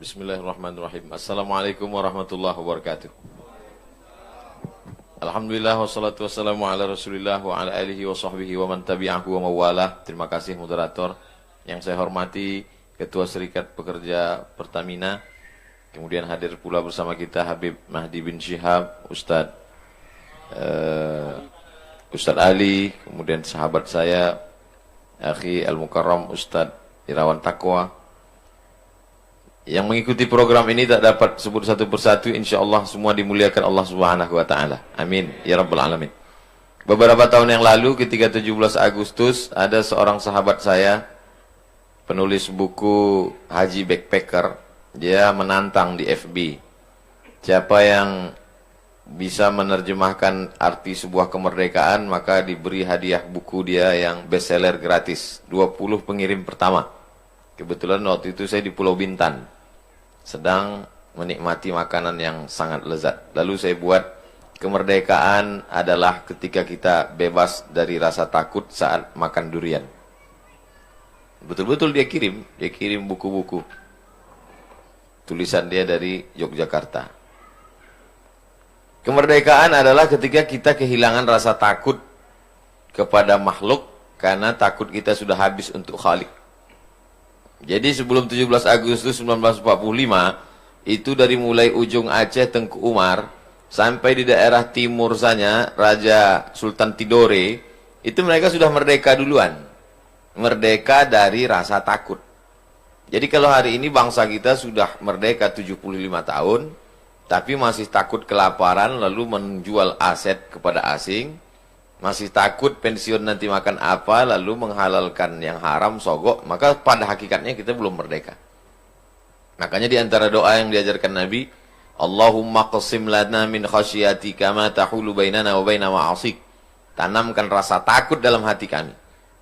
Bismillahirrahmanirrahim. Assalamualaikum warahmatullahi wabarakatuh. Alhamdulillah wassalatu wassalamu ala Rasulillah wa ala alihi wa sahbihi wa man tabi'ahu wa mawalah. Terima kasih moderator. Yang saya hormati Ketua Serikat Pekerja Pertamina. Kemudian hadir pula bersama kita Habib Mahdi bin Syihab, Ustadz Ali, kemudian sahabat saya Akhi Al-Mukarram Ustadz Irawan Taqwa. Yang mengikuti program ini tak dapat sebut satu persatu, insyaallah semua dimuliakan Allah Subhanahu wa taala. Amin ya rabbal alamin. Beberapa tahun yang lalu ketika 17 Agustus ada seorang sahabat saya penulis buku Haji Backpacker, dia menantang di FB. Siapa yang bisa menerjemahkan arti sebuah kemerdekaan maka diberi hadiah buku dia yang bestseller gratis, 20 pengirim pertama. Kebetulan waktu itu saya di Pulau Bintan, sedang menikmati makanan yang sangat lezat. Lalu saya buat kemerdekaan adalah ketika kita bebas dari rasa takut saat makan durian. Betul-betul dia kirim buku-buku. Tulisan dia dari Yogyakarta. Kemerdekaan adalah ketika kita kehilangan rasa takut kepada makhluk karena takut kita sudah habis untuk Khalik. Jadi sebelum 17 Agustus 1945, itu dari mulai ujung Aceh Tengku Umar, sampai di daerah timur sana, Raja Sultan Tidore, itu mereka sudah merdeka duluan. Merdeka dari rasa takut. Jadi kalau hari ini bangsa kita sudah merdeka 75 tahun, tapi masih takut kelaparan, lalu menjual aset kepada asing, masih takut pensiun nanti makan apa, lalu menghalalkan yang haram, sogok, maka pada hakikatnya kita belum merdeka. Makanya di antara doa yang diajarkan Nabi, Allahumma qasim lana min khasyiatika ma tahulu bainana wa baina ma'asik. Tanamkan rasa takut dalam hati kami.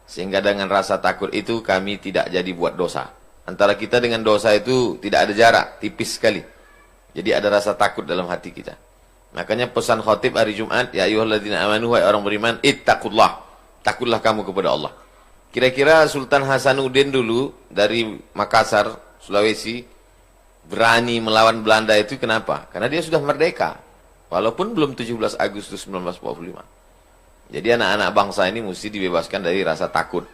Sehingga dengan rasa takut itu kami tidak jadi buat dosa. Antara kita dengan dosa itu tidak ada jarak, tipis sekali. Jadi ada rasa takut dalam hati kita. Makanya pesan khotib hari Jumat, ya ayyuhalladzina amanu, wahai orang beriman, ittaqullah. Takutlah kamu kepada Allah. Kira-kira Sultan Hasanuddin dulu dari Makassar, Sulawesi, berani melawan Belanda itu kenapa? Karena dia sudah merdeka. Walaupun belum 17 Agustus 1945. Jadi anak-anak bangsa ini mesti dibebaskan dari rasa takut.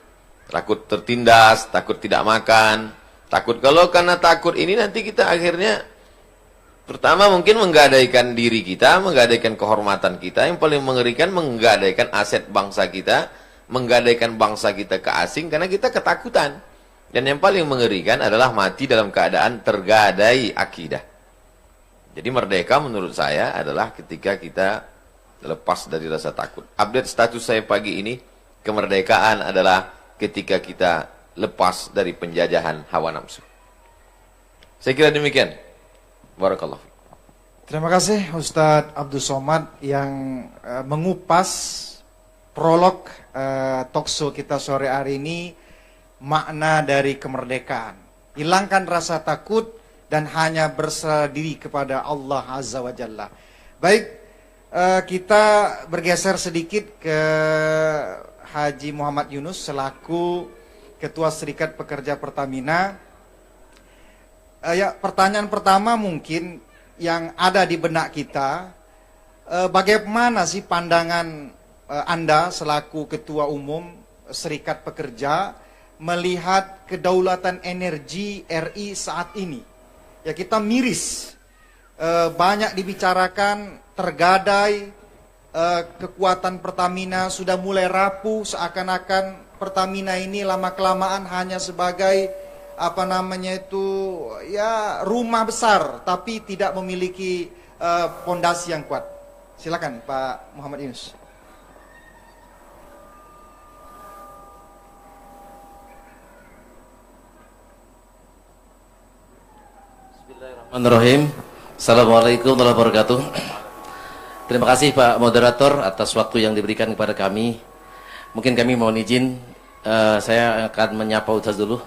Takut tertindas, takut tidak makan. Takut kalau karena takut ini nanti kita akhirnya pertama mungkin menggadaikan diri kita, menggadaikan kehormatan kita. Yang paling mengerikan menggadaikan aset bangsa kita, menggadaikan bangsa kita ke asing karena kita ketakutan. Dan yang paling mengerikan adalah mati dalam keadaan tergadai akidah. Jadi merdeka menurut saya adalah ketika kita lepas dari rasa takut. Update status saya pagi ini, kemerdekaan adalah ketika kita lepas dari penjajahan hawa nafsu. Saya kira demikian. Barakallahu. Terima kasih Ustadz Abdul Somad yang mengupas prolog talkshow kita sore hari ini, makna dari kemerdekaan. Hilangkan rasa takut dan hanya berserah diri kepada Allah Azza wa Jalla. Baik, kita bergeser sedikit ke Haji Muhammad Yunus selaku Ketua Serikat Pekerja Pertamina. Ya, pertanyaan pertama mungkin yang ada di benak kita, bagaimana sih pandangan Anda selaku Ketua Umum Serikat Pekerja melihat kedaulatan energi RI saat ini? Ya, kita miris, banyak dibicarakan, tergadai, kekuatan Pertamina sudah mulai rapuh, seakan-akan Pertamina ini lama-kelamaan hanya sebagai rumah besar tapi tidak memiliki pondasi yang kuat. Silakan Pak Muhammad Yunus. Bismillahirrahmanirrahim. Assalamualaikum warahmatullahi wabarakatuh. Terima kasih Pak Moderator atas waktu yang diberikan kepada kami. Mungkin kami mohon izin, saya akan menyapa Ustaz dulu.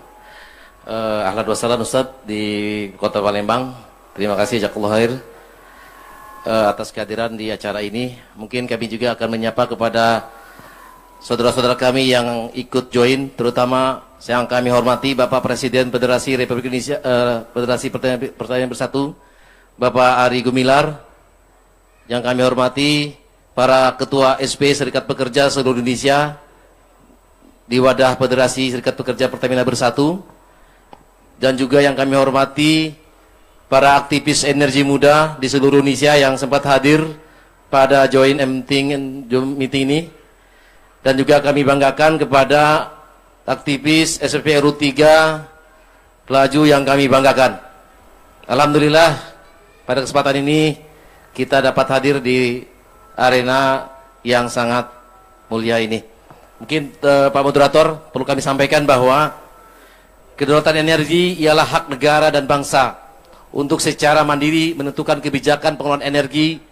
Ahlan wa sahlan Ustaz di Kota Palembang. Terima kasih jazakallahu khair atas kehadiran di acara ini. Mungkin kami juga akan menyapa kepada saudara-saudara kami yang ikut join, terutama yang kami hormati Bapak Presiden Federasi Republik Indonesia, Federasi Pertanian Bersatu, Bapak Ari Gumilar. Yang kami hormati para Ketua SP Serikat Pekerja seluruh Indonesia di wadah Federasi Serikat Pekerja Pertamina Bersatu. Dan juga yang kami hormati para aktivis energi muda di seluruh Indonesia yang sempat hadir pada joint meeting ini. Dan juga kami banggakan kepada aktivis SFP RU 3 Pelaju yang kami banggakan. Alhamdulillah pada kesempatan ini kita dapat hadir di arena yang sangat mulia ini. Mungkin Pak Moderator perlu kami sampaikan bahwa kedaulatan energi ialah hak negara dan bangsa untuk secara mandiri menentukan kebijakan pengelolaan energi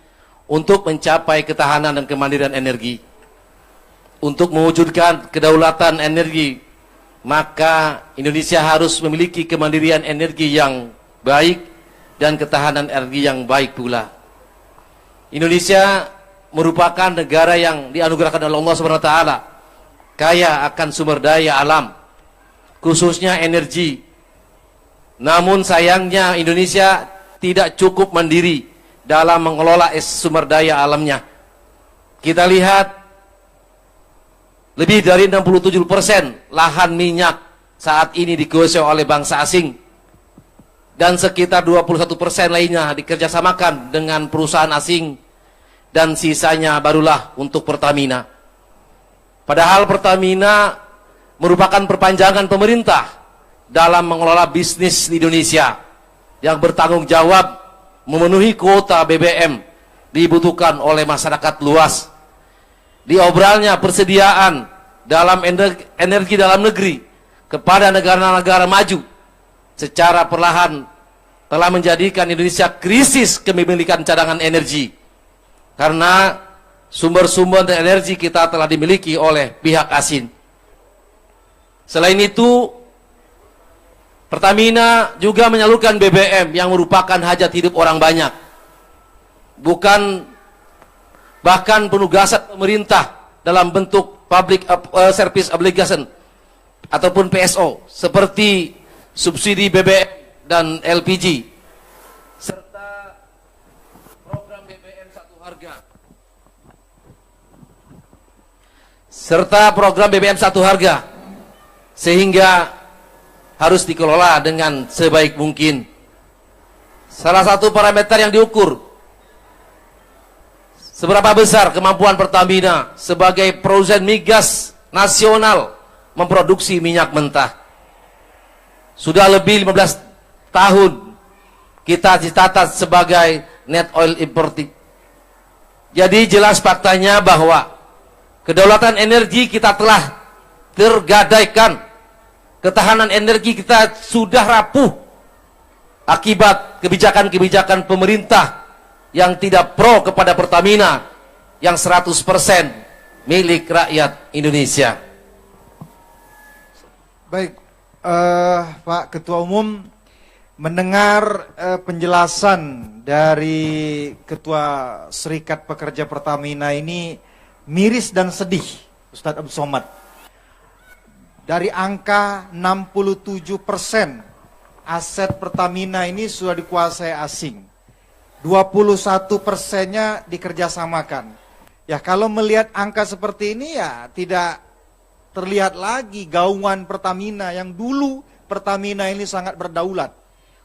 untuk mencapai ketahanan dan kemandirian energi. Untuk mewujudkan kedaulatan energi, maka Indonesia harus memiliki kemandirian energi yang baik dan ketahanan energi yang baik pula. Indonesia merupakan negara yang dianugerahkan oleh Allah SWT, kaya akan sumber daya alam, khususnya energi. Namun sayangnya Indonesia tidak cukup mandiri dalam mengelola sumber daya alamnya. Kita lihat lebih dari 67% lahan minyak saat ini dikuasai oleh bangsa asing. Dan sekitar 21% lainnya dikerjasamakan dengan perusahaan asing. Dan sisanya barulah untuk Pertamina. Padahal Pertamina merupakan perpanjangan pemerintah dalam mengelola bisnis di Indonesia yang bertanggung jawab memenuhi kuota BBM dibutuhkan oleh masyarakat luas. Diobralnya persediaan dalam energi dalam negeri kepada negara-negara maju secara perlahan telah menjadikan Indonesia krisis kepemilikan cadangan energi karena sumber-sumber energi kita telah dimiliki oleh pihak asing. Selain itu, Pertamina juga menyalurkan BBM yang merupakan hajat hidup orang banyak, bahkan penugasan pemerintah dalam bentuk Public Service Obligation ataupun PSO seperti subsidi BBM dan LPG serta program BBM satu harga sehingga harus dikelola dengan sebaik mungkin. Salah satu parameter yang diukur seberapa besar kemampuan Pertamina sebagai produsen migas nasional memproduksi minyak mentah. Sudah lebih 15 tahun kita dicatat sebagai net oil importer. Jadi jelas faktanya bahwa kedaulatan energi kita telah tergadaikan. Ketahanan energi kita sudah rapuh akibat kebijakan-kebijakan pemerintah yang tidak pro kepada Pertamina yang 100% milik rakyat Indonesia. Baik, Pak Ketua Umum, mendengar penjelasan dari Ketua Serikat Pekerja Pertamina ini miris dan sedih, Ustadz Abdul Somad. Dari angka 67% aset Pertamina ini sudah dikuasai asing. 21%-nya dikerjasamakan. Ya kalau melihat angka seperti ini ya tidak terlihat lagi gaungan Pertamina yang dulu Pertamina ini sangat berdaulat.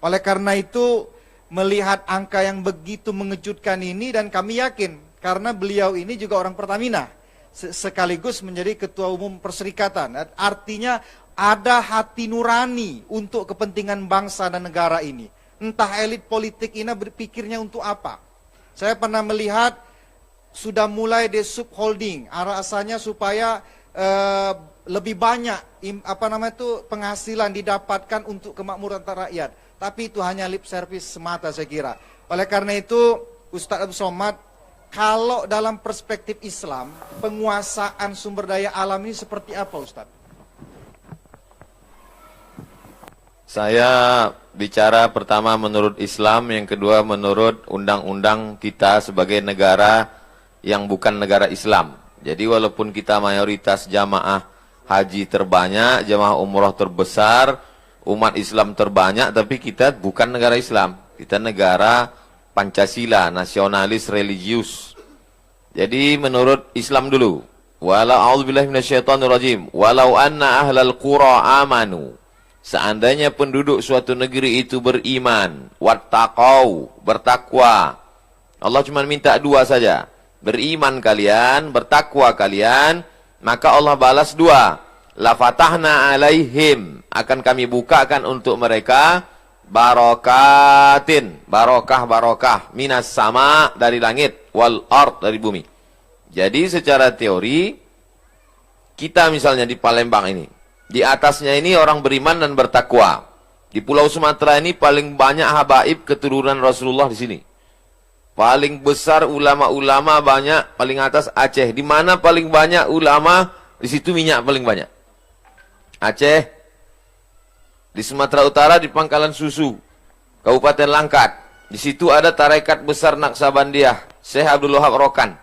Oleh karena itu melihat angka yang begitu mengejutkan ini dan kami yakin karena beliau ini juga orang Pertamina. Sekaligus menjadi ketua umum perserikatan. Artinya ada hati nurani untuk kepentingan bangsa dan negara ini. Entah elit politik ini berpikirnya untuk apa. Saya pernah melihat sudah mulai di subholding, alasannya supaya lebih banyak penghasilan didapatkan untuk kemakmuran rakyat. Tapi itu hanya lip service semata saya kira. Oleh karena itu Ustadz Abdul Somad, kalau dalam perspektif Islam, penguasaan sumber daya alam ini seperti apa, Ustaz? Saya bicara pertama menurut Islam, yang kedua menurut undang-undang kita sebagai negara yang bukan negara Islam. Jadi walaupun kita mayoritas jamaah haji terbanyak, jemaah umroh terbesar, umat Islam terbanyak, tapi kita bukan negara Islam. Kita negara Pancasila, nasionalis religius. Jadi menurut Islam dulu, walau a'udzubillahi minasyaitonirrajim, walau anna ahlal qura amanu, seandainya penduduk suatu negeri itu beriman, wattaqau, bertakwa. Allah cuma minta dua saja. Beriman kalian, bertakwa kalian, maka Allah balas dua. La fatahna alaihim, akan kami bukakan untuk mereka barakatin, barokah minas sama, dari langit, wal ard, dari bumi. Jadi secara teori kita misalnya di Palembang ini, di atasnya ini orang beriman dan bertakwa. Di Pulau Sumatera ini paling banyak habaib keturunan Rasulullah di sini. Paling besar ulama-ulama banyak, paling atas Aceh. Di mana paling banyak ulama, di situ minyak paling banyak. Aceh. Di Sumatera Utara di Pangkalan Susu, Kabupaten Langkat. Di situ ada tarekat besar Naksabandiah, Syekh Abdul Wahab Rokan.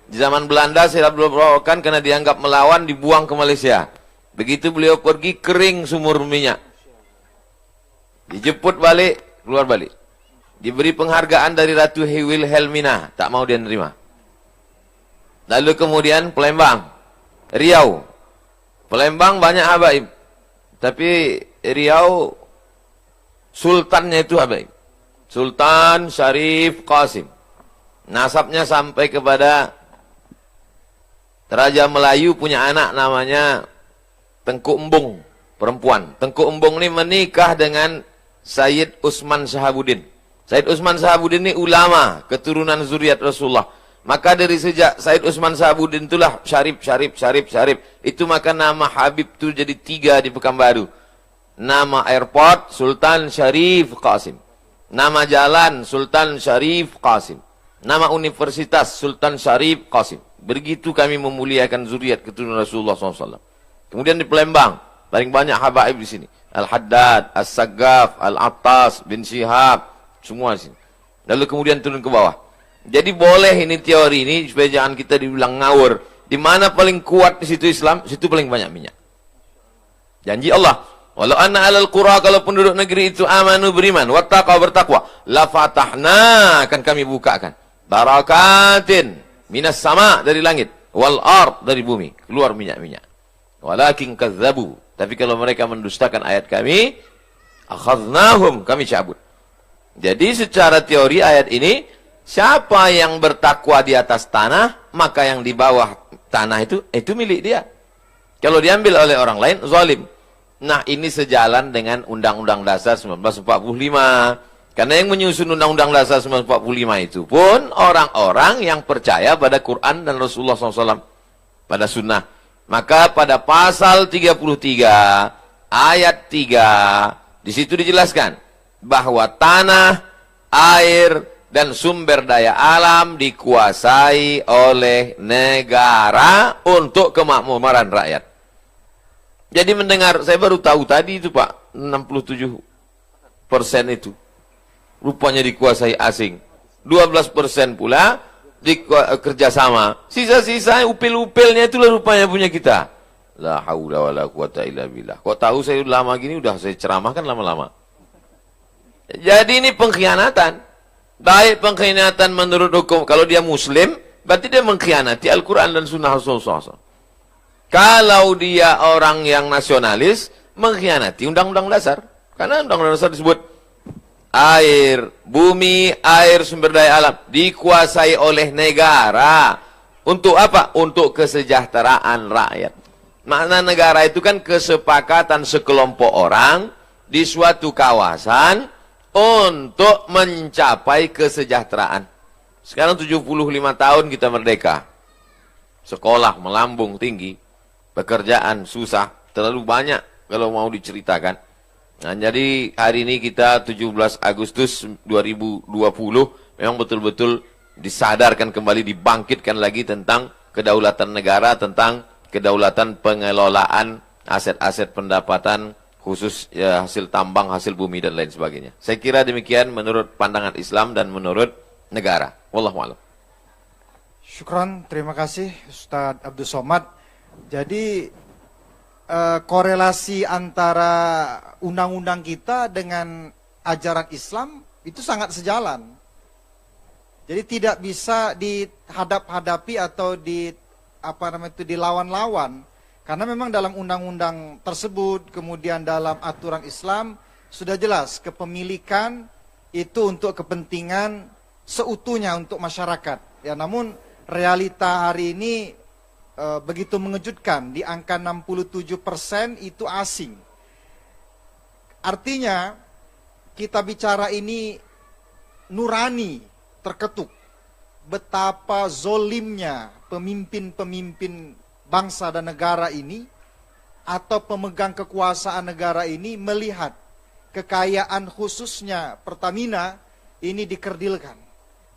Di zaman Belanda, Syekh Abdul Wahab Rokan karena dianggap melawan dibuang ke Malaysia. Begitu beliau pergi, kering sumur minyak. Dijemput balik, keluar balik. Diberi penghargaan dari Ratu Wilhelmina, tak mau dia nerima. Lalu kemudian Palembang, Riau. Palembang banyak habaib, tapi Riau sultannya itu habaib. Sultan Syarif Qasim. Nasabnya sampai kepada Raja Melayu punya anak namanya Tengku Embung, perempuan. Tengku Embung ini menikah dengan Sayyid Usman Sahabuddin. Sayyid Usman Sahabuddin ini ulama, keturunan zuriat Rasulullah. Maka dari sejak Sayyid Usman Sahabuddin itulah Syarif. Itu maka nama Habib itu jadi 3 di Pekanbaru. Nama airport Sultan Syarif Qasim. Nama jalan Sultan Syarif Qasim. Nama universitas Sultan Syarif Qasim. Begitu kami memuliakan zuriat keturunan Rasulullah SAW. Kemudian di Palembang, paling banyak habaib di sini. Al-Haddad, As-Saggaf, Al-Attas, bin Syihab, semua di sini. Lalu kemudian turun ke bawah. Jadi boleh ini teori ini supaya jangan kita dibilang ngawur. Di mana paling kuat di situ Islam, situ paling banyak minyak. Janji Allah, walau anna alal qura, kalau penduduk negeri itu amanu, beriman, wattaqau, bertakwa, la fatahna, akan kami bukakan barakatin minas sama, dari langit, wal ard, dari bumi, keluar minyak-minyak. Walakin kadzabu, tapi kalau mereka mendustakan ayat kami, akhadnahum, kami cabut. Jadi secara teori ayat ini, siapa yang bertakwa di atas tanah, maka yang di bawah tanah itu milik dia. Kalau diambil oleh orang lain, zalim. Nah, ini sejalan dengan Undang-Undang Dasar 1945. Karena yang menyusun Undang-Undang Dasar 1945 itu pun orang-orang yang percaya pada Quran dan Rasulullah SAW, pada sunnah. Maka pada pasal 33 ayat 3 di situ dijelaskan bahwa tanah, air, dan sumber daya alam dikuasai oleh negara untuk kemakmuran rakyat. Jadi mendengar, saya baru tahu tadi itu Pak, 67% itu rupanya dikuasai asing. 12% pula kerjasama. Sisa-sisa upil-upilnya itulah rupanya punya kita. La haula wala quwata illa billah. Kok tahu saya lama gini, udah saya ceramahkan lama-lama. Jadi ini pengkhianatan. Baik pengkhianatan menurut hukum. Kalau dia muslim, berarti dia mengkhianati Al-Quran dan Sunnah Rasulullah SAW. Kalau dia orang yang nasionalis, mengkhianati Undang-Undang Dasar. Karena Undang-Undang Dasar disebut air, bumi, air, sumber daya alam dikuasai oleh negara. Untuk apa? Untuk kesejahteraan rakyat. Makna negara itu kan kesepakatan sekelompok orang di suatu kawasan untuk mencapai kesejahteraan. Sekarang 75 tahun kita merdeka. Sekolah melambung tinggi. Pekerjaan susah. Terlalu banyak kalau mau diceritakan. Nah, jadi hari ini kita 17 Agustus 2020 memang betul-betul disadarkan kembali, dibangkitkan lagi tentang kedaulatan negara, tentang kedaulatan pengelolaan aset-aset pendapatan khusus ya, hasil tambang, hasil bumi dan lain sebagainya. Saya kira demikian menurut pandangan Islam dan menurut negara. Wallahu a'lam. Syukran, terima kasih Ustadz Abdul Somad. Jadi korelasi antara undang-undang kita dengan ajaran Islam itu sangat sejalan. Jadi tidak bisa dihadap-hadapi atau dilawan-lawan. Karena memang dalam undang-undang tersebut, kemudian dalam aturan Islam sudah jelas kepemilikan itu untuk kepentingan seutuhnya untuk masyarakat. Ya, namun realita hari ini begitu mengejutkan, di angka 67% itu asing. Artinya kita bicara ini nurani, terketuk. Betapa zolimnya pemimpin-pemimpin bangsa dan negara ini atau pemegang kekuasaan negara ini melihat kekayaan khususnya Pertamina ini dikerdilkan.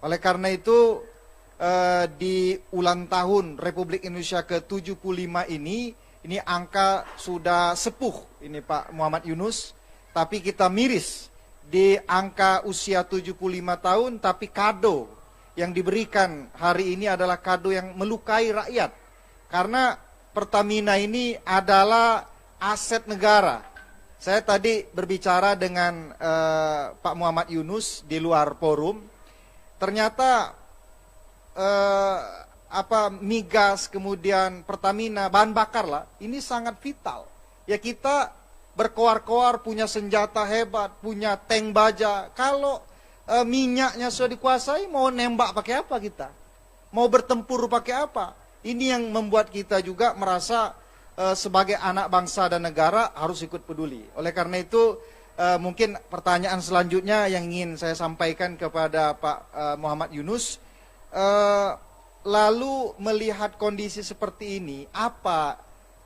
Oleh karena itu di ulang tahun Republik Indonesia ke-75 ini angka sudah sepuh ini Pak Muhammad Yunus, tapi kita miris di angka usia 75 tahun, tapi kado yang diberikan hari ini adalah kado yang melukai rakyat. Karena Pertamina ini adalah aset negara. Saya tadi berbicara dengan Pak Muhammad Yunus di luar forum. Ternyata migas, kemudian Pertamina, bahan bakar lah, ini sangat vital. Ya kita berkoar-koar punya senjata hebat, punya tank baja. Kalau minyaknya sudah dikuasai, mau nembak pakai apa kita? Mau bertempur pakai apa? Ini yang membuat kita juga merasa sebagai anak bangsa dan negara harus ikut peduli. Oleh karena itu mungkin pertanyaan selanjutnya yang ingin saya sampaikan kepada Pak Muhammad Yunus, lalu melihat kondisi seperti ini, apa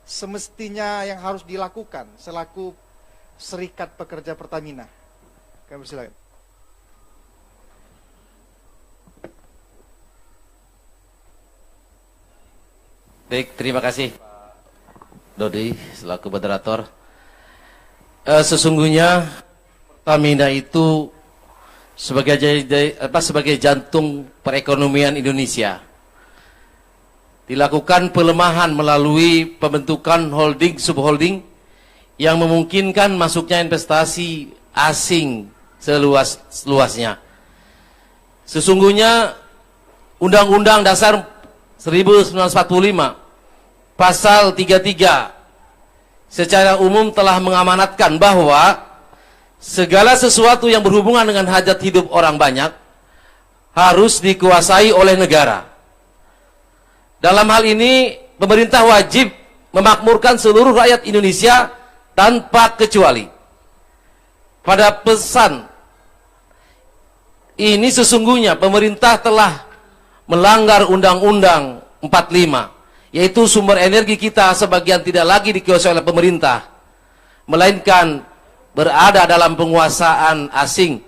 semestinya yang harus dilakukan selaku Serikat Pekerja Pertamina? Kami persilakan. Baik, terima kasih Pak Dodi selaku moderator. Sesungguhnya Pertamina itu sebagai jantung perekonomian Indonesia. Dilakukan pelemahan melalui pembentukan holding subholding yang memungkinkan masuknya investasi asing seluas-luasnya. Sesungguhnya Undang-Undang Dasar 1945 Pasal 33 secara umum telah mengamanatkan bahwa segala sesuatu yang berhubungan dengan hajat hidup orang banyak harus dikuasai oleh negara. Dalam hal ini, pemerintah wajib memakmurkan seluruh rakyat Indonesia tanpa kecuali. Pada pesan ini sesungguhnya pemerintah telah melanggar Undang-Undang 45, yaitu sumber energi kita sebagian tidak lagi dikuasai oleh pemerintah, melainkan berada dalam penguasaan asing.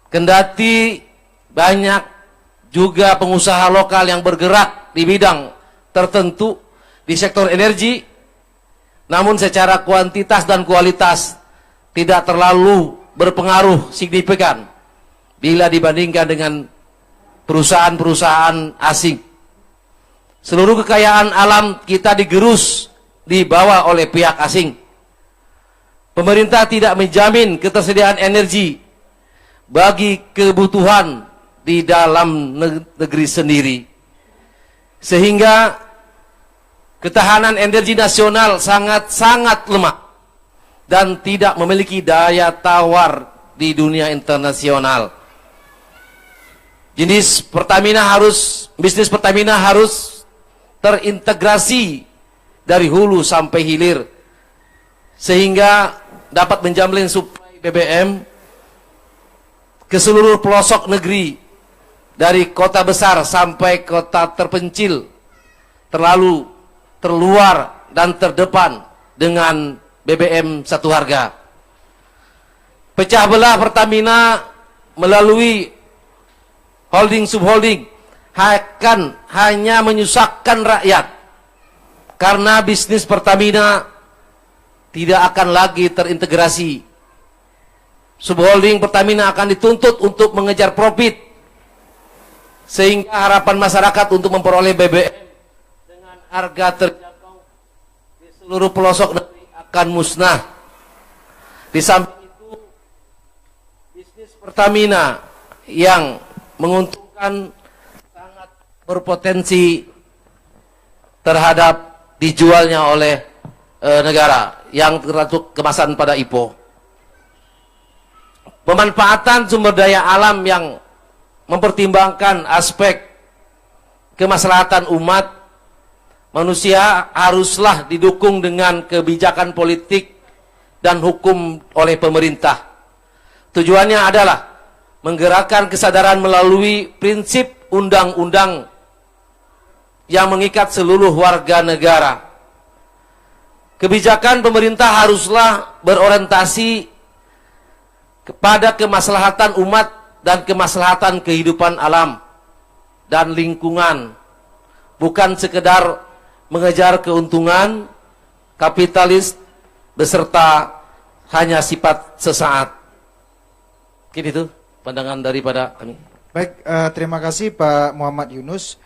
Kendati banyak juga pengusaha lokal yang bergerak di bidang tertentu di sektor energi, namun secara kuantitas dan kualitas tidak terlalu berpengaruh signifikan bila dibandingkan dengan perusahaan-perusahaan asing. Seluruh kekayaan alam kita digerus, dibawa oleh pihak asing. Pemerintah tidak menjamin ketersediaan energi bagi kebutuhan di dalam negeri sendiri, sehingga ketahanan energi nasional sangat-sangat lemah dan tidak memiliki daya tawar di dunia internasional. Bisnis Pertamina harus terintegrasi dari hulu sampai hilir, sehingga dapat menjamin suplai BBM ke seluruh pelosok negeri, dari kota besar sampai kota terpencil, terluar dan terdepan dengan BBM satu harga. Pecah belah Pertamina melalui holding subholding akan hanya menyusahkan rakyat, karena bisnis Pertamina tidak akan lagi terintegrasi. Subholding Pertamina akan dituntut untuk mengejar profit, sehingga harapan masyarakat untuk memperoleh BBM dengan harga terjangkau bisa seluruh pelosok negeri akan musnah. Di samping itu, bisnis Pertamina yang menguntungkan sangat berpotensi terhadap dijualnya oleh negara yang termasuk kemasan pada IPO. Pemanfaatan sumber daya alam yang mempertimbangkan aspek kemaslahatan umat manusia haruslah didukung dengan kebijakan politik dan hukum oleh pemerintah. Tujuannya adalah menggerakkan kesadaran melalui prinsip undang-undang yang mengikat seluruh warga negara. Kebijakan pemerintah haruslah berorientasi kepada kemaslahatan umat dan kemaslahatan kehidupan alam dan lingkungan, bukan sekedar mengejar keuntungan kapitalis beserta hanya sifat sesaat. Mungkin itu pandangan daripada kami. Baik, terima kasih Pak Muhammad Yunus.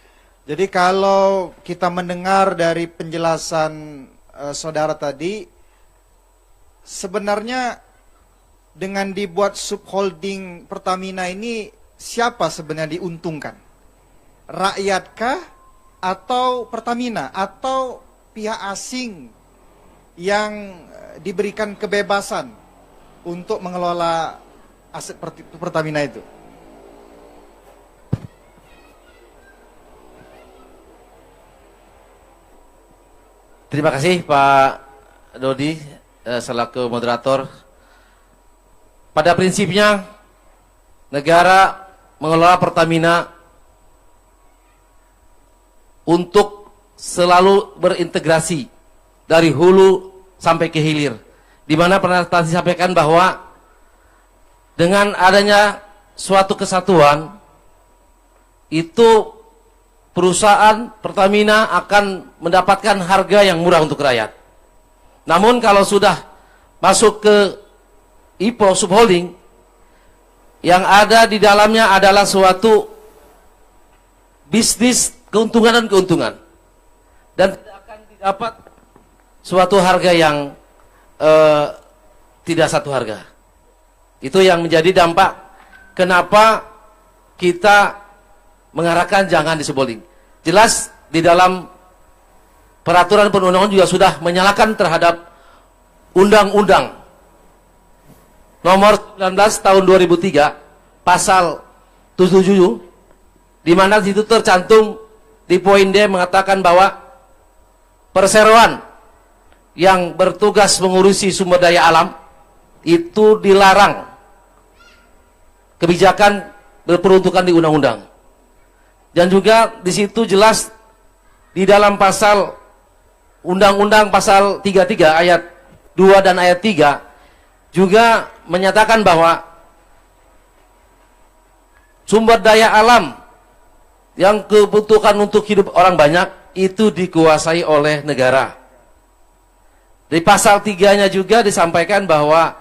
Jadi kalau kita mendengar dari penjelasan saudara tadi, sebenarnya dengan dibuat subholding Pertamina ini siapa sebenarnya diuntungkan? Rakyatkah atau Pertamina atau pihak asing yang diberikan kebebasan untuk mengelola aset Pertamina itu? Terima kasih Pak Dodi selaku moderator. Pada prinsipnya negara mengelola Pertamina untuk selalu berintegrasi dari hulu sampai ke hilir. Di mana pernah tadi sampaikan bahwa dengan adanya suatu kesatuan itu perusahaan Pertamina akan mendapatkan harga yang murah untuk rakyat. Namun kalau sudah masuk ke IPO subholding, yang ada di dalamnya adalah suatu bisnis keuntungan dan keuntungan, dan tidak akan didapat suatu harga yang tidak satu harga. Itu yang menjadi dampak kenapa kita mengarahkan jangan disubholding. Jelas di dalam peraturan perundang-undangan juga sudah menyalakan terhadap undang-undang nomor 19 tahun 2003 pasal 77, di mana di situ tercantum di poin D mengatakan bahwa perseroan yang bertugas mengurusi sumber daya alam itu dilarang kebijakan berperuntukan di undang-undang. Dan juga di situ jelas di dalam pasal undang-undang pasal 33 ayat 2 dan ayat 3 juga menyatakan bahwa sumber daya alam yang kebutuhan untuk hidup orang banyak itu dikuasai oleh negara. Di pasal 3-nya juga disampaikan bahwa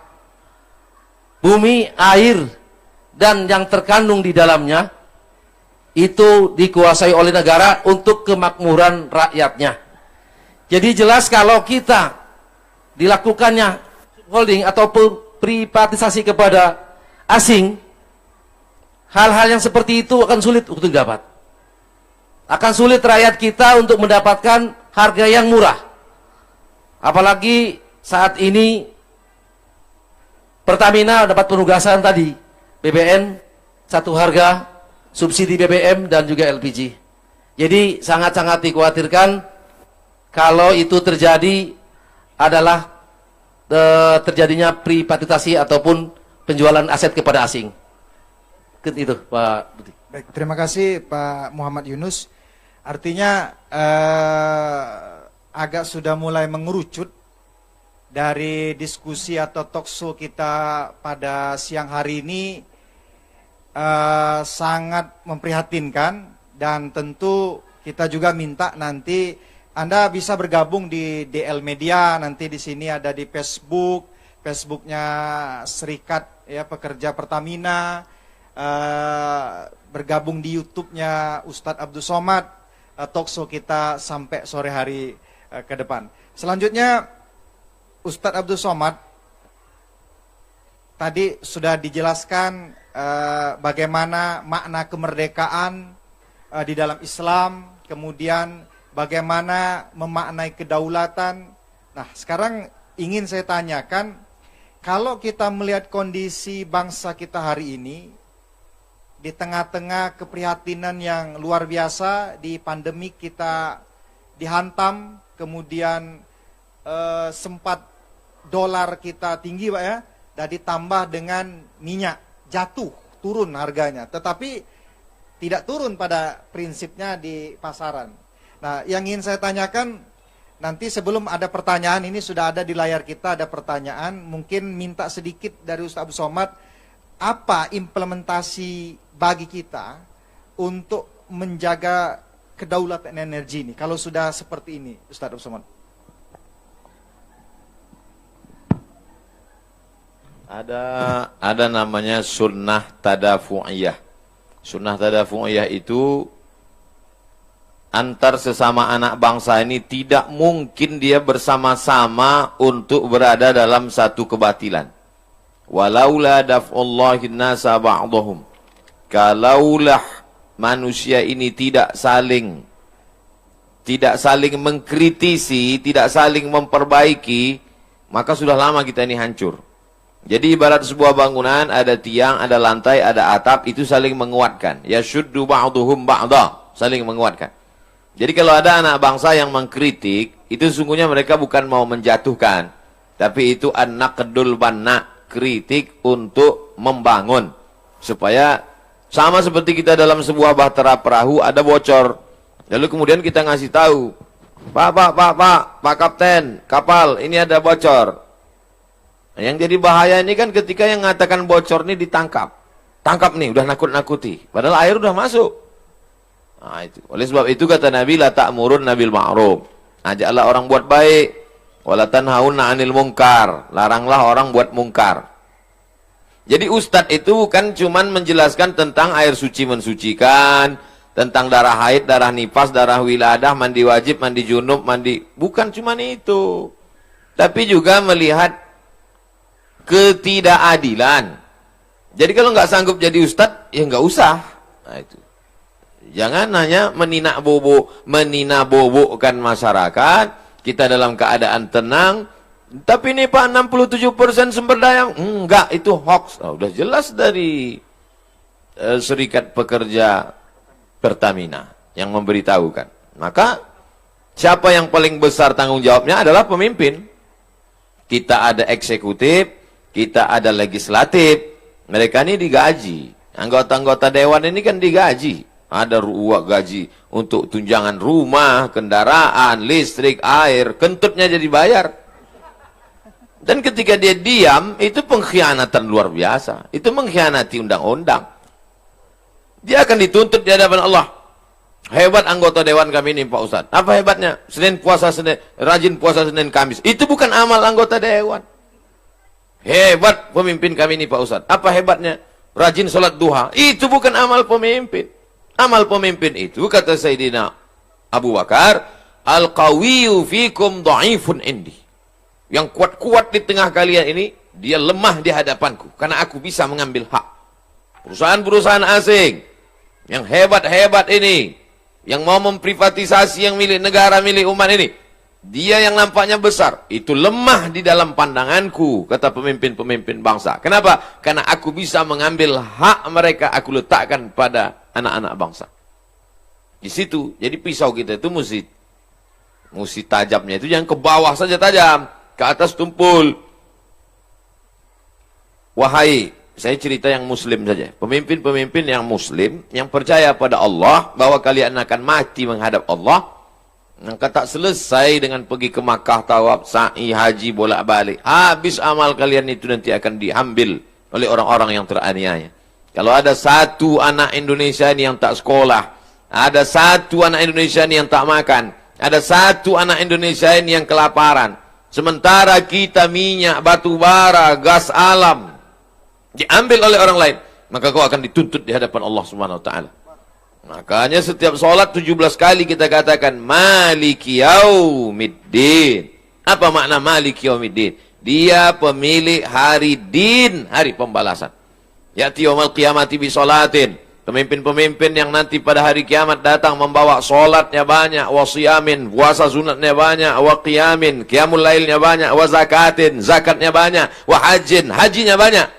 bumi, air, dan yang terkandung di dalamnya itu dikuasai oleh negara untuk kemakmuran rakyatnya. Jadi jelas kalau kita dilakukannya holding atau privatisasi kepada asing, hal-hal yang seperti itu akan sulit untuk didapat. Akan sulit rakyat kita untuk mendapatkan harga yang murah. Apalagi saat ini Pertamina dapat penugasan tadi, BBM satu harga, subsidi BBM dan juga LPG. Jadi sangat-sangat dikhawatirkan kalau itu terjadi adalah terjadinya privatisasi ataupun penjualan aset kepada asing. Itu Pak Budi. Baik, terima kasih Pak Muhammad Yunus. Artinya agak sudah mulai mengerucut dari diskusi atau talkshow kita pada siang hari ini. Sangat memprihatinkan, dan tentu kita juga minta nanti Anda bisa bergabung di DL Media, nanti di sini ada di Facebooknya Serikat ya Pekerja Pertamina, bergabung di YouTube-nya Ustadz Abdul Somad, talkshow kita sampai sore hari ke depan. Selanjutnya Ustadz Abdul Somad tadi sudah dijelaskan bagaimana makna kemerdekaan di dalam Islam, kemudian bagaimana memaknai kedaulatan. Nah, sekarang ingin saya tanyakan, kalau kita melihat kondisi bangsa kita hari ini, di tengah-tengah keprihatinan yang luar biasa, di pandemi kita dihantam, kemudian sempat dolar kita tinggi Pak ya, dan ditambah dengan minyak jatuh, turun harganya, tetapi tidak turun pada prinsipnya di pasaran. Nah, yang ingin saya tanyakan, nanti sebelum ada pertanyaan, ini sudah ada di layar kita, ada pertanyaan, mungkin minta sedikit dari Ustaz Abdul Somad, apa implementasi bagi kita untuk menjaga kedaulatan energi ini, kalau sudah seperti ini, Ustaz Abdul Somad? Ada namanya sunnah tadafu'iyah. Sunnah tadafu'iyah itu antar sesama anak bangsa ini tidak mungkin dia bersama-sama untuk berada dalam satu kebatilan. Walaula daf'ullahin nasa ba'dahum. Kalaulah manusia ini tidak saling mengkritisi, tidak saling memperbaiki, maka sudah lama kita ini hancur. Jadi ibarat sebuah bangunan, ada tiang, ada lantai, ada atap, itu saling menguatkan. Yashuddu ba'duhum ba'da, saling menguatkan. Jadi kalau ada anak bangsa yang mengkritik, itu sungguhnya mereka bukan mau menjatuhkan, tapi itu an-naqdul banna, kritik untuk membangun. Supaya sama seperti kita dalam sebuah bahtera perahu, ada bocor. Lalu kemudian kita ngasih tahu, Pak Kapten, kapal, ini ada bocor. Yang jadi bahaya ini kan ketika yang mengatakan bocor ini ditangkap. Tangkap nih, udah nakut-nakuti. Padahal air udah masuk. Nah, itu. Oleh sebab itu kata Nabi, la ta'murun nabil ma'ruf. Ajaklah orang buat baik. Wala tanhauna 'anil munkar. Laranglah orang buat mungkar. Jadi ustadz itu bukan cuman menjelaskan tentang air suci mensucikan, tentang darah haid, darah nifas, darah wiladah, mandi wajib, mandi junub, mandi. Bukan cuman itu. Tapi juga melihat ketidakadilan. Jadi kalau nggak sanggup jadi ustadz, ya nggak usah. Nah, itu. Jangan hanya meninabobokan masyarakat. Kita dalam keadaan tenang. Tapi ini Pak 67% sumber daya. Enggak, itu hoax. Oh, udah jelas dari Serikat Pekerja Pertamina yang memberitahukan. Maka siapa yang paling besar tanggung jawabnya adalah pemimpin. Kita ada eksekutif, kita ada legislatif, mereka ini digaji. Anggota-anggota dewan ini kan digaji. Ada uang gaji untuk tunjangan rumah, kendaraan, listrik, air, kentutnya jadi bayar. Dan ketika dia diam, itu pengkhianatan luar biasa. Itu mengkhianati undang-undang. Dia akan dituntut di hadapan Allah. Hebat anggota dewan kami ini Pak Ustadz. Apa hebatnya? Rajin puasa Senin Kamis. Itu bukan amal anggota dewan. Hebat pemimpin kami ini Pak Ustadz. Apa hebatnya? Rajin sholat duha. Itu bukan amal pemimpin. Amal pemimpin itu, kata Sayyidina Abu Bakar, al-qawiyyu fikum dha'ifun indi. Yang kuat-kuat di tengah kalian ini, dia lemah di hadapanku. Karena aku bisa mengambil hak. Perusahaan-perusahaan asing, yang hebat-hebat ini, yang mau memprivatisasi yang milik negara, milik umat ini, dia yang nampaknya besar, itu lemah di dalam pandanganku, kata pemimpin-pemimpin bangsa. Kenapa? Karena aku bisa mengambil hak mereka, aku letakkan pada anak-anak bangsa. Di situ, jadi pisau kita itu mesti tajamnya itu jangan ke bawah saja tajam, ke atas tumpul. Wahai, saya cerita yang muslim saja. Pemimpin-pemimpin yang muslim, yang percaya pada Allah, bahwa kalian akan mati menghadap Allah, maka tak selesai dengan pergi ke Makkah, tawaf, sa'i, haji, bolak-balik. Habis amal kalian itu nanti akan diambil oleh orang-orang yang teraniaya. Kalau ada satu anak Indonesia ini yang tak sekolah, ada satu anak Indonesia ini yang tak makan, ada satu anak Indonesia ini yang kelaparan, sementara kita minyak, batu bara, gas alam diambil oleh orang lain, maka kau akan dituntut di hadapan Allah Subhanahu wa taala. Makanya setiap sholat 17 kali kita katakan Maliki yaumiddin. Apa makna Malik Yaumiddin? Dia pemilik hari din, hari pembalasan. Ya'ti yaumal qiyamati bi sholatin. Pemimpin-pemimpin yang nanti pada hari kiamat datang membawa solatnya banyak, wa siyamin, puasa sunatnya banyak, wa qiyamin, qiyamul lailnya banyak, wa zakatin, zakatnya banyak, wa hajin, hajinya banyak.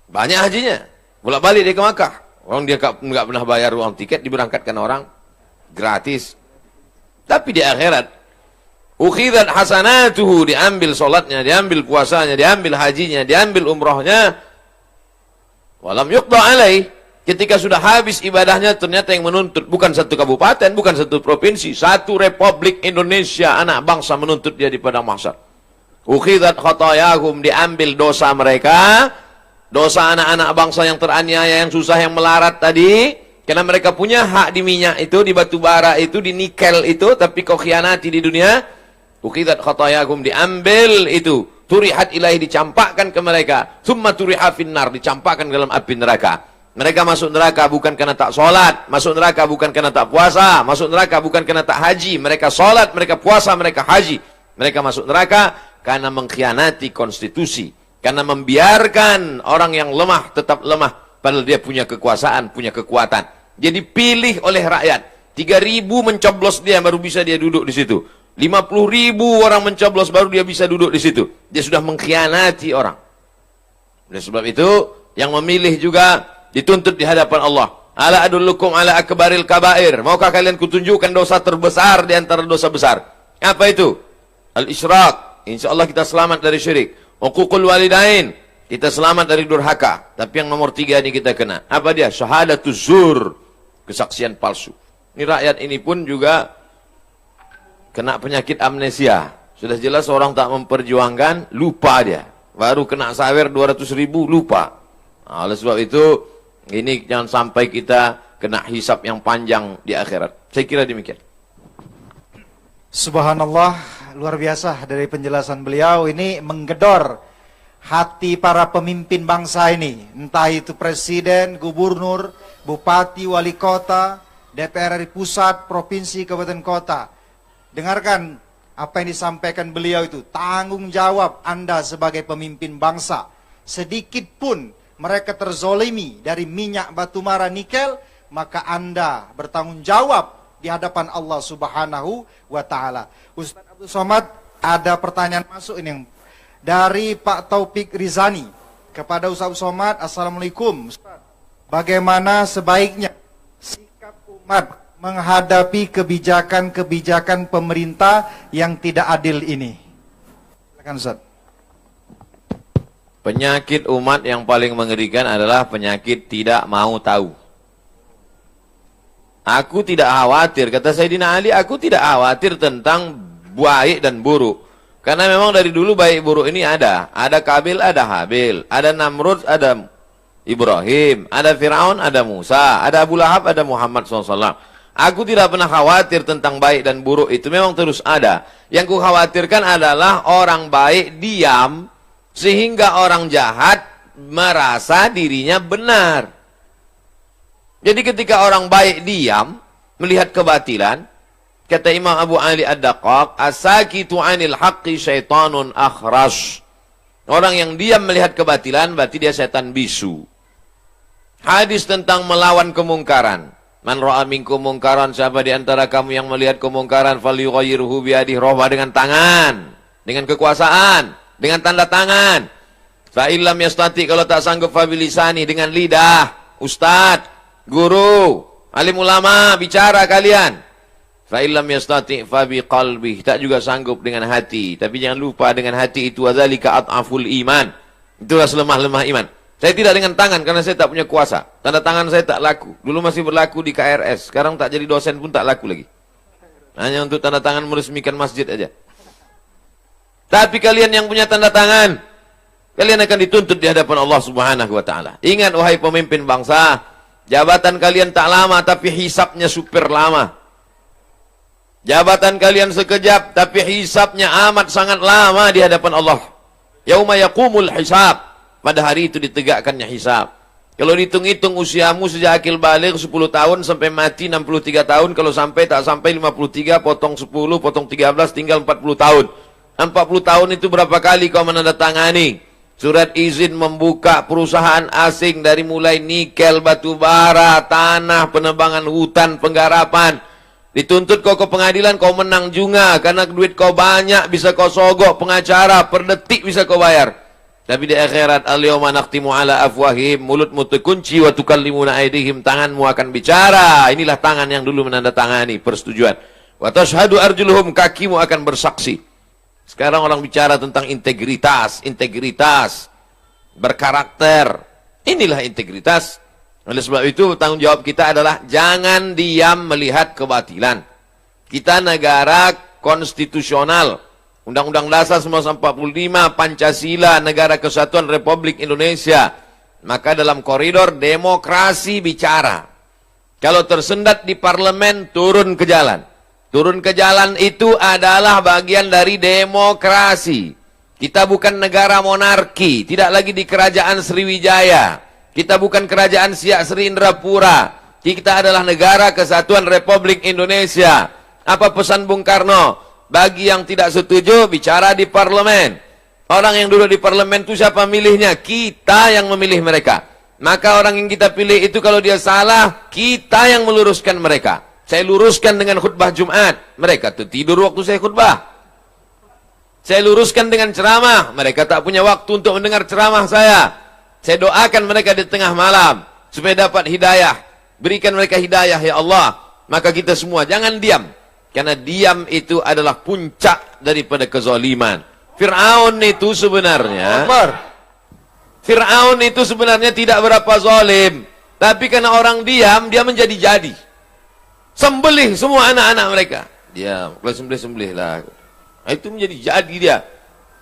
Banyak hajinya. Bolak-balik dia ke Makkah. Orang dia nggak pernah bayar uang tiket, diberangkatkan orang gratis. Tapi di akhirat, ukhidat hasanatuhu, diambil solatnya, diambil puasanya, diambil hajinya, diambil umrohnya. Walam yuqda alaih. Ketika sudah habis ibadahnya, ternyata yang menuntut bukan satu kabupaten, bukan satu provinsi, satu Republik Indonesia, anak bangsa menuntut dia di padang mahsyar. Ukhidat khatayahum, diambil dosa mereka, dosa anak-anak bangsa yang teraniaya, yang susah, yang melarat tadi, karena mereka punya hak di minyak itu, di batu bara itu, di nikel itu, tapi kau khianati di dunia. Ukhidat khatayahum, diambil itu, turihat ilahi, dicampakkan ke mereka, summa turiha finnar, dicampakkan dalam api neraka. Mereka masuk neraka bukan karena tak sholat, masuk neraka bukan karena tak puasa, masuk neraka bukan karena tak haji. Mereka sholat, mereka puasa, mereka haji. Mereka masuk neraka karena mengkhianati konstitusi, karena membiarkan orang yang lemah tetap lemah, padahal dia punya kekuasaan, punya kekuatan. Jadi pilih oleh rakyat. 3.000 mencoblos dia, baru bisa dia duduk di situ. 50.000 orang mencoblos, baru dia bisa duduk di situ. Dia sudah mengkhianati orang. Oleh sebab itu, yang memilih juga dituntut di hadapan Allah. Ala adullukum ala akbaril kabair. Maukah kalian kutunjukkan dosa terbesar di antara dosa besar? Apa itu? Al-isyrak. Insyaallah kita selamat dari syirik. Uququl walidain. Kita selamat dari durhaka. Tapi yang nomor 3 ini kita kena. Apa dia? Syahadatuz zur. Kesaksian palsu. Ini rakyat ini pun juga kena penyakit amnesia. Sudah jelas orang tak memperjuangkan, lupa dia. Baru kena sawer 200.000, lupa. Nah, oleh sebab itu, ini jangan sampai kita kena hisab yang panjang di akhirat. Saya kira demikian. Subhanallah, luar biasa dari penjelasan beliau. Ini menggedor hati para pemimpin bangsa ini. Entah itu presiden, gubernur, bupati, wali kota, DPR RI pusat, provinsi, kabupaten kota. Dengarkan apa yang disampaikan beliau itu. Tanggung jawab Anda sebagai pemimpin bangsa. Sedikit pun mereka terzolimi dari minyak, batu bara, nikel, maka Anda bertanggung jawab di hadapan Allah Subhanahu wa Ta'ala. Ustaz Abdul Somad, ada pertanyaan masuk ini dari Pak Taufik Rizani kepada Ustaz Abdul Somad. Assalamualaikum Ustaz, bagaimana sebaiknya sikap umat menghadapi kebijakan-kebijakan pemerintah yang tidak adil ini? Silakan Ustaz. Penyakit umat yang paling mengerikan adalah penyakit tidak mau tahu. Aku tidak khawatir, kata Sayyidina Ali, aku tidak khawatir tentang baik dan buruk. Karena memang dari dulu baik buruk ini ada. Ada Kabil, ada Habil. Ada Namrud, ada Ibrahim. Ada Fir'aun, ada Musa. Ada Abu Lahab, ada Muhammad SAW. Aku tidak pernah khawatir tentang baik dan buruk, itu memang terus ada. Yang ku khawatirkan adalah orang baik diam, sehingga orang jahat merasa dirinya benar. Jadi ketika orang baik diam, melihat kebatilan, kata Imam Abu Ali Ad-Daqqaq, as-sakitu 'anil haqqi syaitanun akhras. Orang yang diam melihat kebatilan, berarti dia setan bisu. Hadis tentang melawan kemungkaran. Man ra'a minkum mungkaran, siapa di antara kamu yang melihat kemungkaran, falyughayyirhu biyadihi, rubah dengan tangan, dengan kekuasaan, dengan tanda tangan. Fa illam yastati, kalau tak sanggup, fa bilisani, dengan lidah. Ustaz, guru, alim ulama, bicara kalian. Fa illam yastati fa biqalbi, tak juga sanggup dengan hati. Tapi jangan lupa, dengan hati itu adzalika at'aful iman. Itulah selemah-lemah iman. Saya tidak dengan tangan karena saya tak punya kuasa. Tanda tangan saya tak laku. Dulu masih berlaku di KRS, sekarang tak jadi dosen pun tak laku lagi. Hanya untuk tanda tangan meresmikan masjid aja. Tapi kalian yang punya tanda tangan, kalian akan dituntut di hadapan Allah Subhanahu wa Ta'ala. Ingat wahai pemimpin bangsa, jabatan kalian tak lama tapi hisapnya super lama. Jabatan kalian sekejap tapi hisapnya amat sangat lama di hadapan Allah. Yauma yaqumul hisab, pada hari itu ditegakkannya hisab. Kalau dihitung-hitung usiamu sejak akil baligh 10 tahun sampai mati 63 tahun, kalau sampai tak sampai 53, potong 10, potong 13, tinggal 40 tahun. 40 tahun itu berapa kali kau menandatangani surat izin membuka perusahaan asing dari mulai nikel, batu bara, tanah, penebangan hutan, penggarapan. Dituntut kau ke pengadilan, kau menang juga karena duit kau banyak, bisa kau sogok pengacara, per detik bisa kau bayar. Tapi di akhirat, al-yawma nakhtimu ala afwahim, mulutmu terkunci wa tukallimuna aydihim, tanganmu akan bicara. Inilah tangan yang dulu menandatangani persetujuan. Wa tashhadu arjuluhum, kakimu akan bersaksi. Sekarang orang bicara tentang integritas, berkarakter. Inilah integritas. Oleh sebab itu tanggung jawab kita adalah jangan diam melihat kebatilan. Kita negara konstitusional. Undang-Undang Dasar 1945, Pancasila, Negara Kesatuan Republik Indonesia. Maka dalam koridor demokrasi bicara. Kalau tersendat di parlemen, turun ke jalan. Turun ke jalan itu adalah bagian dari demokrasi. Kita bukan negara monarki, tidak lagi di kerajaan Sriwijaya. Kita bukan kerajaan Siak Sri Indrapura. Kita adalah negara kesatuan Republik Indonesia. Apa pesan Bung Karno? Bagi yang tidak setuju, bicara di parlemen. Orang yang duduk di parlemen itu siapa milihnya? Kita yang memilih mereka. Maka orang yang kita pilih itu kalau dia salah, kita yang meluruskan mereka. Saya luruskan dengan khutbah Jumat. Mereka tuh tidur waktu saya khutbah. Saya luruskan dengan ceramah. Mereka tak punya waktu untuk mendengar ceramah saya. Saya doakan mereka di tengah malam supaya dapat hidayah. Berikan mereka hidayah ya Allah. Maka kita semua jangan diam. Karena diam itu adalah puncak daripada kezaliman. Fir'aun itu sebenarnya tidak berapa zalim. Tapi karena orang diam, dia menjadi-jadi. Sembelih semua anak-anak mereka. Diam, kalau sembelih-sembelih lah. Itu menjadi jadi dia.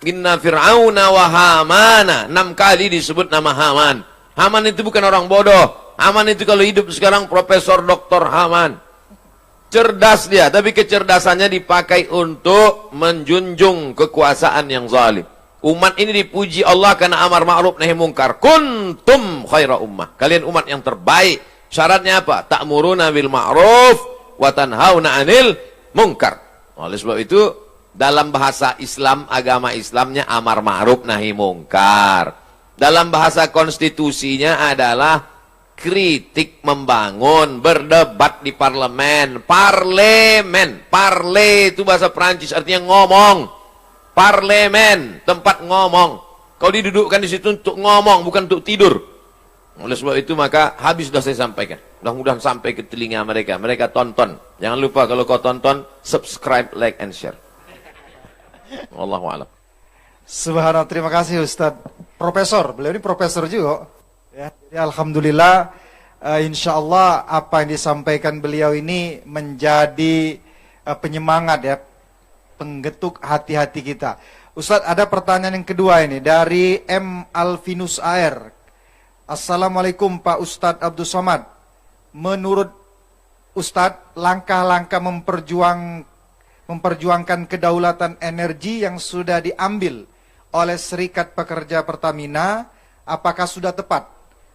Inna Fir'auna wa Hamana. 6 kali disebut nama Haman. Haman itu bukan orang bodoh. Haman itu kalau hidup sekarang Profesor Dr. Haman. Cerdas dia, tapi kecerdasannya dipakai untuk menjunjung kekuasaan yang zalim. Umat ini dipuji Allah karena amar ma'ruf nahi mungkar. Kuntum khaira ummah. Kalian umat yang terbaik. Syaratnya apa? Ta'muruna bil ma'ruf wa tanhauna 'anil munkar. Oleh sebab itu dalam bahasa Islam, agama Islamnya amar ma'ruf nahi mungkar. Dalam bahasa konstitusinya adalah kritik membangun, berdebat di parlemen. Parlemen, parle itu bahasa Perancis artinya ngomong. Parlemen, tempat ngomong. Kau didudukkan di situ untuk ngomong, bukan untuk tidur. Oleh sebab itu maka habis sudah saya sampaikan. Mudah-mudahan sampai ke telinga mereka. Mereka tonton. Jangan lupa kalau kau tonton, subscribe, like, and share. Wallahu a'lam. Subhanallah, terima kasih Ustadz Profesor. Beliau ini profesor juga. Ya, jadi alhamdulillah, insya Allah apa yang disampaikan beliau ini menjadi penyemangat ya, penggetuk hati-hati kita. Ustadz, ada pertanyaan yang kedua ini dari M. Alvinus AR. Assalamualaikum Pak Ustadz Abdul Somad. Menurut Ustadz, langkah-langkah memperjuangkan kedaulatan energi yang sudah diambil oleh Serikat Pekerja Pertamina, apakah sudah tepat?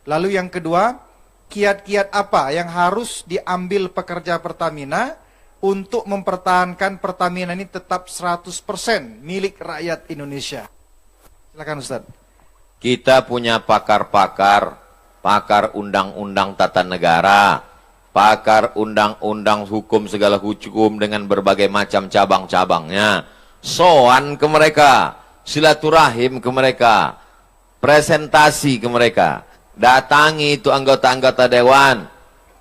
Lalu yang kedua, kiat-kiat apa yang harus diambil pekerja Pertamina untuk mempertahankan Pertamina ini tetap 100% milik rakyat Indonesia? Silakan Ustaz. Kita punya pakar-pakar, pakar undang-undang tata negara, pakar undang-undang hukum segala hukum dengan berbagai macam cabang-cabangnya. Soan ke mereka, silaturahim ke mereka, presentasi ke mereka, datangi itu anggota-anggota dewan.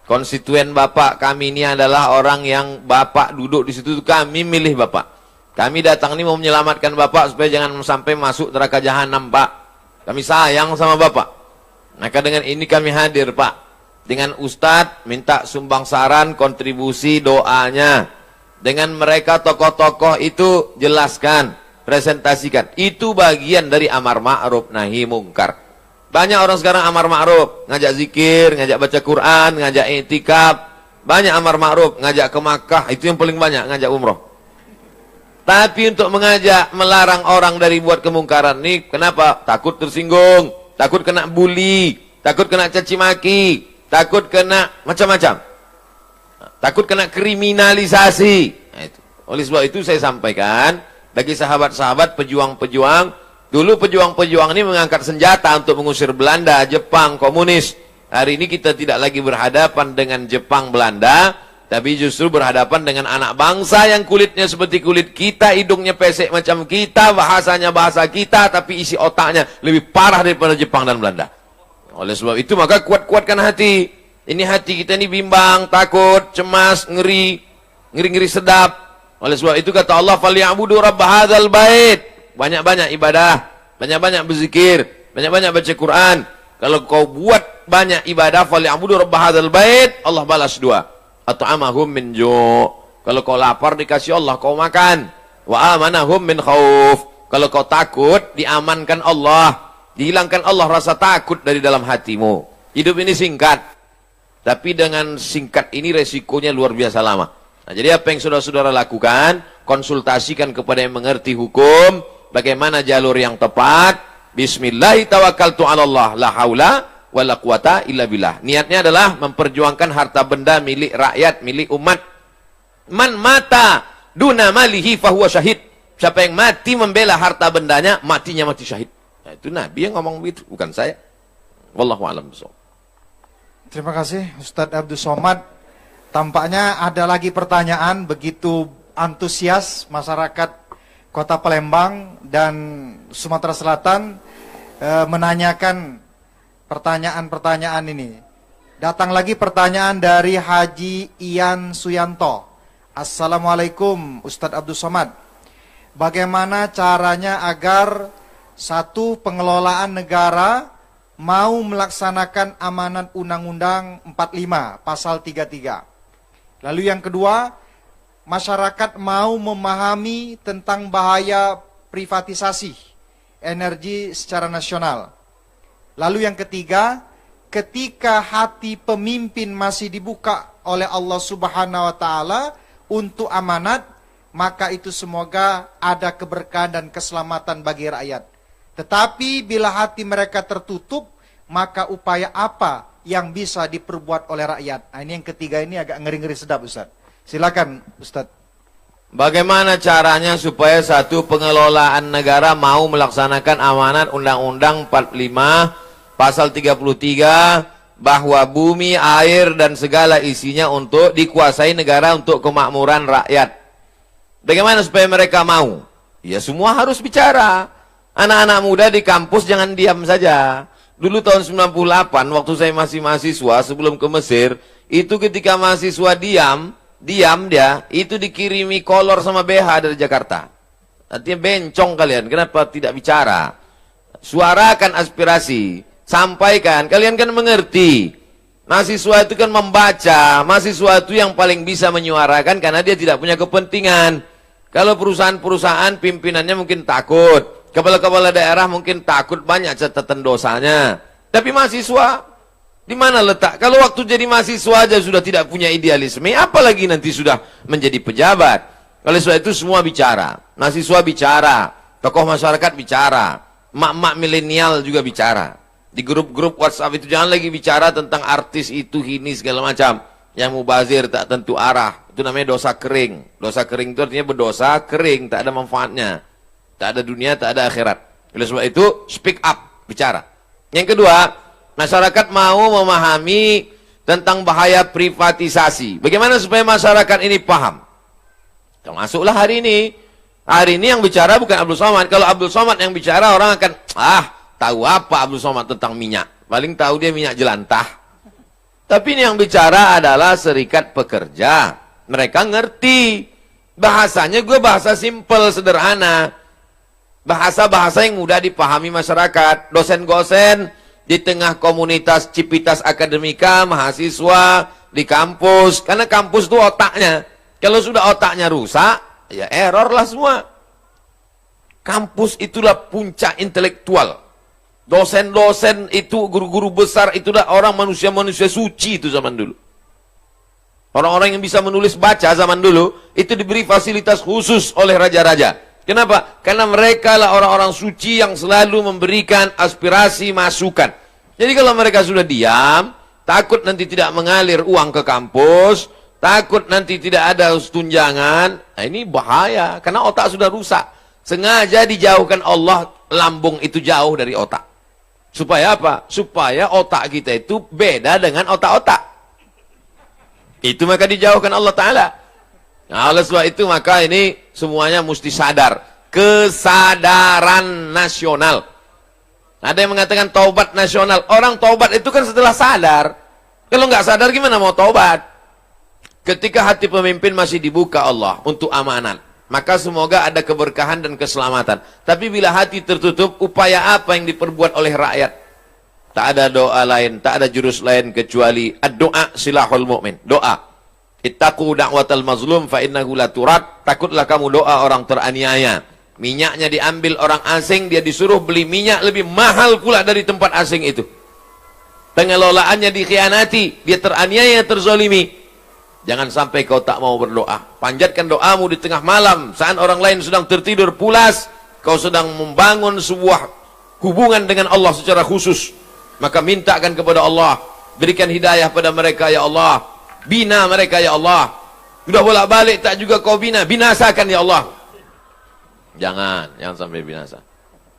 Konstituen Bapak kami ini adalah orang yang Bapak duduk di situ, kami milih Bapak. Kami datang ini mau menyelamatkan Bapak supaya jangan sampai masuk neraka jahanam, Pak. Kami sayang sama Bapak. Maka dengan ini kami hadir, Pak. Dengan Ustadz minta sumbang saran, kontribusi, doanya. Dengan mereka tokoh-tokoh itu jelaskan, presentasikan. Itu bagian dari amar ma'ruf nahi mungkar. Banyak orang sekarang amar ma'ruf, ngajak zikir, ngajak baca Quran, ngajak i'tikaf. Banyak amar ma'ruf, ngajak ke Makkah, itu yang paling banyak, ngajak umroh. Tapi untuk mengajak, melarang orang dari buat kemungkaran ini, kenapa? Takut tersinggung, takut kena bully, takut kena caci maki, takut kena macam-macam. Takut kena kriminalisasi. Nah, itu. Oleh sebab itu saya sampaikan, bagi sahabat-sahabat pejuang-pejuang. Dulu pejuang-pejuang ini mengangkat senjata untuk mengusir Belanda, Jepang, komunis. Hari ini kita tidak lagi berhadapan dengan Jepang, Belanda, tapi justru berhadapan dengan anak bangsa yang kulitnya seperti kulit kita, hidungnya pesek macam kita, bahasanya bahasa kita, tapi isi otaknya lebih parah daripada Jepang dan Belanda. Oleh sebab itu maka kuat-kuatkan hati. Ini hati kita ini bimbang, takut, cemas, ngeri sedap. Oleh sebab itu kata Allah, "Falyabudu rabb hadzal bait." Banyak-banyak ibadah, banyak-banyak berzikir, banyak-banyak baca Quran. Kalau kau buat banyak ibadah, falyabudu rabb hadzal bait, Allah balas dua. At'amahum min ju'. Kalau kau lapar dikasih Allah kau makan. Wa amanahum min khauf. Kalau kau takut diamankan Allah, dihilangkan Allah rasa takut dari dalam hatimu. Hidup ini singkat, tapi dengan singkat ini resikonya luar biasa lama. Nah, jadi apa yang saudara-saudara lakukan? Konsultasikan kepada yang mengerti hukum, bagaimana jalur yang tepat. Bismillahirrahmanirrahim. La haula wala quwata illa billah. Niatnya adalah memperjuangkan harta benda milik rakyat, milik umat. Man mata duna malihi fahuwa syahid. Siapa yang mati membela harta bendanya, matinya mati syahid. Nah, itu Nabi yang ngomong begitu, bukan saya. Wallahu a'lam bishawab. Terima kasih Ustadz Abdul Somad. Tampaknya ada lagi pertanyaan, begitu antusias masyarakat Kota Palembang dan Sumatera Selatan menanyakan pertanyaan-pertanyaan ini. Datang lagi pertanyaan dari Haji Ian Suyanto. Assalamualaikum Ustadz Abdul Somad. Bagaimana caranya agar satu pengelolaan negara mau melaksanakan amanat Undang-Undang 45 pasal 33. Lalu yang kedua, masyarakat mau memahami tentang bahaya privatisasi energi secara nasional. Lalu yang ketiga, ketika hati pemimpin masih dibuka oleh Allah Subhanahu wa taala untuk amanat, maka itu semoga ada keberkahan dan keselamatan bagi rakyat. Tetapi bila hati mereka tertutup, maka upaya apa yang bisa diperbuat oleh rakyat? Nah, ini yang ketiga ini agak ngeri-ngeri sedap, Ustaz. Silakan, Ustaz. Bagaimana caranya supaya satu pengelolaan negara mau melaksanakan amanat Undang-Undang 45 pasal 33 bahwa bumi, air dan segala isinya untuk dikuasai negara untuk kemakmuran rakyat. Bagaimana supaya mereka mau? Ya semua harus bicara. Anak-anak muda di kampus jangan diam saja. Dulu tahun 98 waktu saya masih mahasiswa sebelum ke Mesir, itu ketika mahasiswa diam dia, itu dikirimi kolor sama BH dari Jakarta. Artinya bencong kalian, kenapa tidak bicara? Suarakan aspirasi, sampaikan, kalian kan mengerti. Mahasiswa itu kan membaca, mahasiswa itu yang paling bisa menyuarakan karena dia tidak punya kepentingan. Kalau perusahaan-perusahaan pimpinannya mungkin takut, kepala-kepala daerah mungkin takut banyak catatan dosanya. Tapi mahasiswa, di mana letak? Kalau waktu jadi mahasiswa aja sudah tidak punya idealisme, apalagi nanti sudah menjadi pejabat. Oleh sebab itu semua bicara. Mahasiswa bicara, tokoh masyarakat bicara, mak-mak milenial juga bicara. Di grup-grup WhatsApp itu jangan lagi bicara tentang artis itu, ini segala macam. Yang mubazir tak tentu arah. Itu namanya dosa kering. Dosa kering itu artinya berdosa kering, tak ada manfaatnya. Tak ada dunia, tak ada akhirat. Oleh sebab itu speak up, bicara. Yang kedua, masyarakat mau memahami tentang bahaya privatisasi. Bagaimana supaya masyarakat ini paham? Termasuklah hari ini. Hari ini yang bicara bukan Abdul Somad. Kalau Abdul Somad yang bicara, orang akan, tahu apa Abdul Somad tentang minyak? Paling tahu dia minyak jelantah. Tapi ini yang bicara adalah serikat pekerja. Mereka ngerti. Bahasanya gue bahasa simpel, sederhana. Bahasa-bahasa yang mudah dipahami masyarakat. Dosen-dosen di tengah komunitas Civitas Akademika, mahasiswa, di kampus. Karena kampus itu otaknya. Kalau sudah otaknya rusak, ya error lah semua. Kampus itulah puncak intelektual. Dosen-dosen itu, guru-guru besar itulah orang manusia-manusia suci itu zaman dulu. Orang-orang yang bisa menulis baca zaman dulu, itu diberi fasilitas khusus oleh raja-raja. Kenapa? Karena mereka lah orang-orang suci yang selalu memberikan aspirasi, masukan. Jadi kalau mereka sudah diam, takut nanti tidak mengalir uang ke kampus, takut nanti tidak ada tunjangan, nah ini bahaya, karena otak sudah rusak. Sengaja dijauhkan Allah, lambung itu jauh dari otak. Supaya apa? Supaya otak kita itu beda dengan otak-otak. Itu maka dijauhkan Allah Ta'ala. Nah, oleh sebab itu maka ini semuanya mesti sadar. Kesadaran nasional. Ada yang mengatakan taubat nasional. Orang taubat itu kan setelah sadar. Kalau nggak sadar gimana mau taubat? Ketika hati pemimpin masih dibuka Allah untuk amanat, maka semoga ada keberkahan dan keselamatan. Tapi bila hati tertutup, upaya apa yang diperbuat oleh rakyat? Tak ada doa lain, tak ada jurus lain kecuali doa silahul mu'min. Doa. Ittaqu da'watal mazlum fa innahu la turad. Takutlah kamu doa orang teraniaya. Minyaknya diambil orang asing, dia disuruh beli minyak lebih mahal pula dari tempat asing itu. Pengelolaannya dikhianati, dia teraniaya, terzolimi. Jangan sampai kau tak mau berdoa. Panjatkan doamu di tengah malam, saat orang lain sedang tertidur pulas, kau sedang membangun sebuah hubungan dengan Allah secara khusus. Maka mintakan kepada Allah, berikan hidayah pada mereka ya Allah. Bina mereka ya Allah. Sudah bolak-balik tak juga kau bina, binasakan ya Allah. Jangan sampai binasa.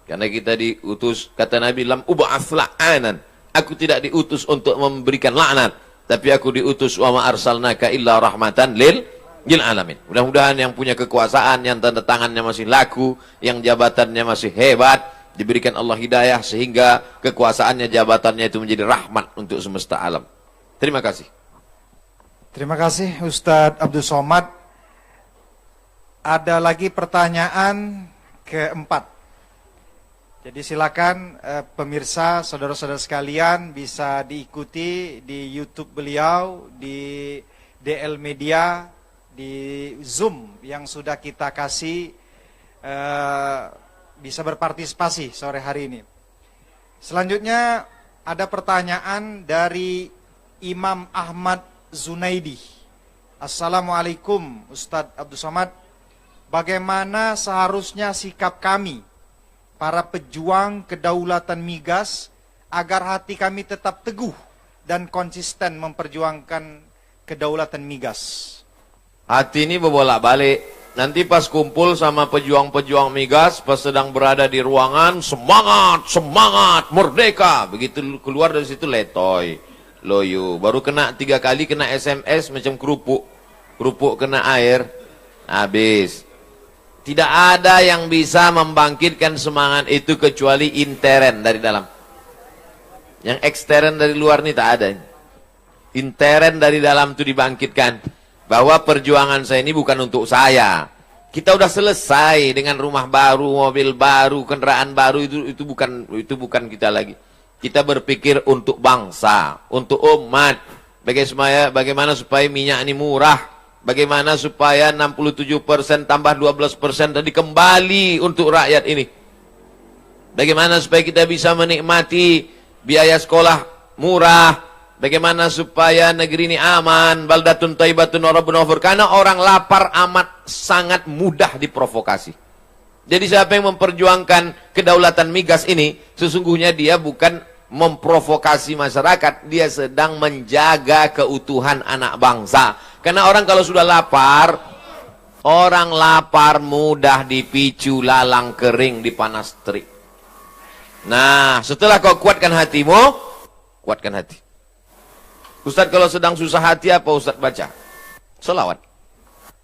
Karena kita diutus, kata Nabi, lam ub'ats la'anan. Aku tidak diutus untuk memberikan laknat, tapi aku diutus wa ma arsalnaka illa rahmatan lil alamin. Mudah-mudahan yang punya kekuasaan, yang tanda tangannya masih laku, yang jabatannya masih hebat, diberikan Allah hidayah sehingga kekuasaannya, jabatannya itu menjadi rahmat untuk semesta alam. Terima kasih. Terima kasih Ustadz Abdul Somad. Ada lagi pertanyaan keempat. Jadi silakan pemirsa, saudara-saudara sekalian bisa diikuti di YouTube beliau, di DL Media, di Zoom yang sudah kita kasih, bisa berpartisipasi sore hari ini. Selanjutnya ada pertanyaan dari Imam Ahmad Zunaidi. Assalamualaikum Ustadz Abdul Somad. Bagaimana seharusnya sikap kami, para pejuang kedaulatan migas, agar hati kami tetap teguh dan konsisten memperjuangkan kedaulatan migas? Hati ini berbolak-balik. Nanti pas kumpul sama pejuang-pejuang migas, pas sedang berada di ruangan, semangat, semangat, merdeka. Begitu keluar dari situ letoy, loyo. Baru kena 3 kali, kena SMS macam kerupuk. Kerupuk kena air, habis. Tidak ada yang bisa membangkitkan semangat itu kecuali intern dari dalam. Yang ekstern dari luar ini tak ada. Intern dari dalam itu dibangkitkan. Bahwa perjuangan saya ini bukan untuk saya. Kita udah selesai dengan rumah baru, mobil baru, kendaraan baru, itu bukan kita lagi. Kita berpikir untuk bangsa, untuk umat. Bagaimana supaya minyak ini murah. Bagaimana supaya 67% tambah 12% tadi kembali untuk rakyat ini. Bagaimana supaya kita bisa menikmati biaya sekolah murah. Bagaimana supaya negeri ini aman. Baldatun taibatun warabun ghafur. Karena orang lapar amat sangat mudah diprovokasi. Jadi siapa yang memperjuangkan kedaulatan migas ini, sesungguhnya dia bukan memprovokasi masyarakat, dia sedang menjaga keutuhan anak bangsa. Karena orang kalau sudah lapar, orang lapar mudah dipicu lalang kering di panas terik. Nah, setelah kau kuatkan hatimu, kuatkan hati. Ustaz kalau sedang susah hati apa Ustaz baca? Selawat.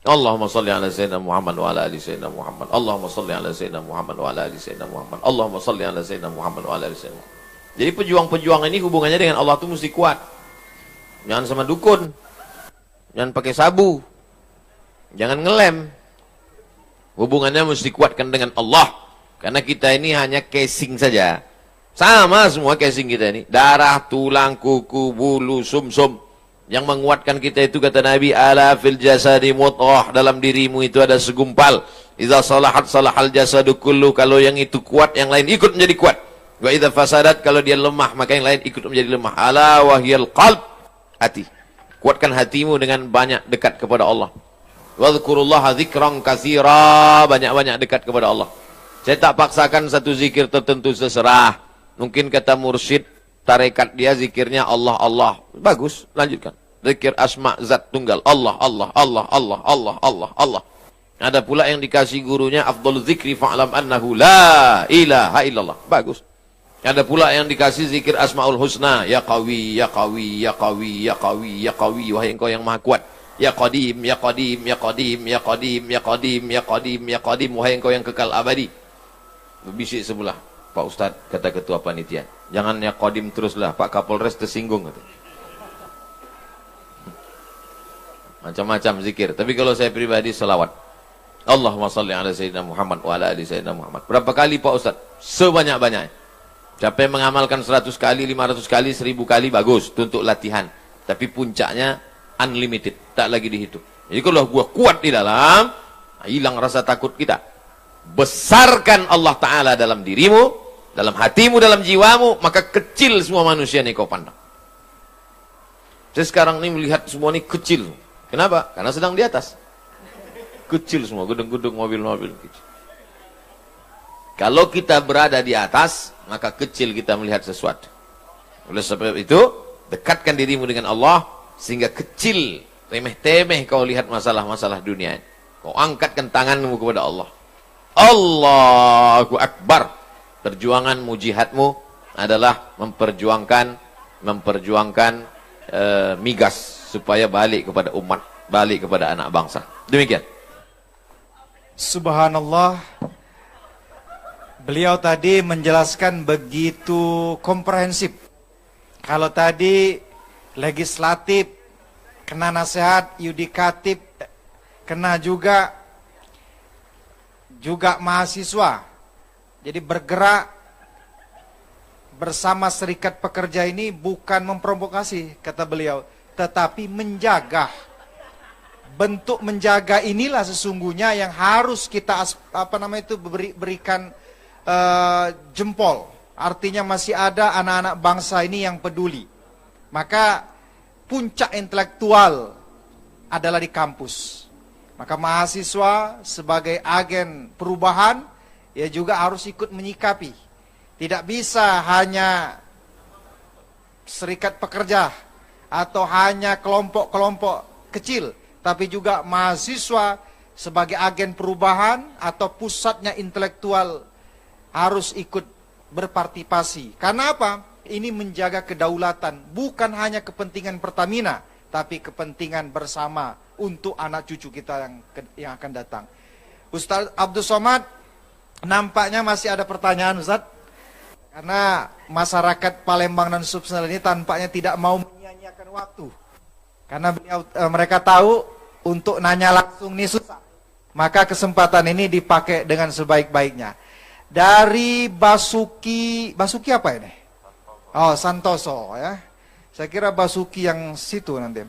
Allahumma salli ala sayyidina Muhammad wa ala ali sayyidina Muhammad. Allahumma salli ala sayyidina Muhammad wa ala ali sayyidina Muhammad. Allahumma salli ala sayyidina Muhammad wa ala ali sayyidina Muhammad. Jadi pejuang-pejuang ini hubungannya dengan Allah itu mesti kuat. Jangan sama dukun. Jangan pakai sabu. Jangan ngelem. Hubungannya mesti kuatkan dengan Allah. Karena kita ini hanya casing saja. Sama semua casing kita ini. Darah, tulang, kuku, bulu, sumsum. Yang menguatkan kita itu kata Nabi, ala fil jasadi mudghah. Dalam dirimu itu ada segumpal. Idza salahat salahal jasadu kullu. Kalau yang itu kuat, yang lain ikut menjadi kuat. Wa idza fasadat, kalau dia lemah, maka yang lain ikut menjadi lemah. Ala wahyal qalb. Hati. Kuatkan hatimu dengan banyak dekat kepada Allah. Wadhkurullaha dzikran katsira, banyak-banyak dekat kepada Allah. Saya tak paksakan satu zikir tertentu, terserah. Mungkin kata mursyid tarekat dia zikirnya Allah Allah. Bagus, lanjutkan. Zikir asma zat tunggal. Allah Allah Allah Allah Allah Allah Allah. Ada pula yang dikasih gurunya afdhalul dzikri fa'lam annahu la ilaha illallah. Bagus. Ada pula yang dikasih zikir asmaul husna, ya qawi, ya qawi, ya qawi, ya qawi, ya qawi, wahai engkau yang maha kuat. Ya qadim, ya qadim, ya qadim, ya qadim, ya qadim, ya qadim, ya qadim, wahai engkau yang kekal abadi. Berbisik sebelah, Pak Ustadz, kata ketua panitia. Jangan ya qadim teruslah, Pak Kapolres tersinggung. Macam-macam zikir. Tapi kalau saya pribadi selawat. Allahumma salli ala Sayyidina Muhammad wa ala ali Sayyidina Muhammad. Berapa kali Pak Ustadz? Sebanyak-banyaknya. Siapa yang mengamalkan 100 kali, 500 kali, 1000 kali, bagus. Itu untuk latihan. Tapi puncaknya unlimited. Tak lagi dihitung. Jadi kalau gua kuat di dalam, hilang rasa takut kita. Besarkan Allah Ta'ala dalam dirimu, dalam hatimu, dalam jiwamu, maka kecil semua manusia yang kau pandang. Saya sekarang ini melihat semua ini kecil. Kenapa? Karena sedang di atas. Kecil semua, gedung-gedung, mobil-mobil kecil. Kalau kita berada di atas, maka kecil kita melihat sesuatu. Oleh sebab itu, dekatkan dirimu dengan Allah, sehingga kecil, remeh-temeh kau lihat masalah-masalah dunia. Kau angkatkan tanganmu kepada Allah. Allahu Akbar. Perjuanganmu, jihadmu adalah memperjuangkan migas supaya balik kepada umat, balik kepada anak bangsa. Demikian. Subhanallah. Beliau tadi menjelaskan begitu komprehensif. Kalau tadi legislatif, kena nasihat, yudikatif, kena juga mahasiswa. Jadi bergerak bersama serikat pekerja ini bukan memprovokasi, kata beliau, tetapi menjaga. Bentuk menjaga inilah sesungguhnya yang harus kita berikan jempol. Artinya masih ada anak-anak bangsa ini yang peduli. Maka puncak intelektual adalah di kampus. Maka mahasiswa sebagai agen perubahan, ya juga harus ikut menyikapi. Tidak bisa hanya serikat pekerja atau hanya kelompok-kelompok kecil, tapi juga mahasiswa sebagai agen perubahan atau pusatnya intelektual harus ikut berpartisipasi. Karena apa? Ini menjaga kedaulatan, bukan hanya kepentingan Pertamina, tapi kepentingan bersama untuk anak cucu kita yang akan datang. Ustaz Abdul Somad, nampaknya masih ada pertanyaan, Ustaz. Karena masyarakat Palembang dan Sumsel ini tampaknya tidak mau menyia-nyiakan waktu. Karena mereka tahu untuk nanya langsung ini susah. Maka kesempatan ini dipakai dengan sebaik-baiknya. Dari Basuki apa ini? Oh, Santoso ya. Saya kira Basuki yang situ nanti.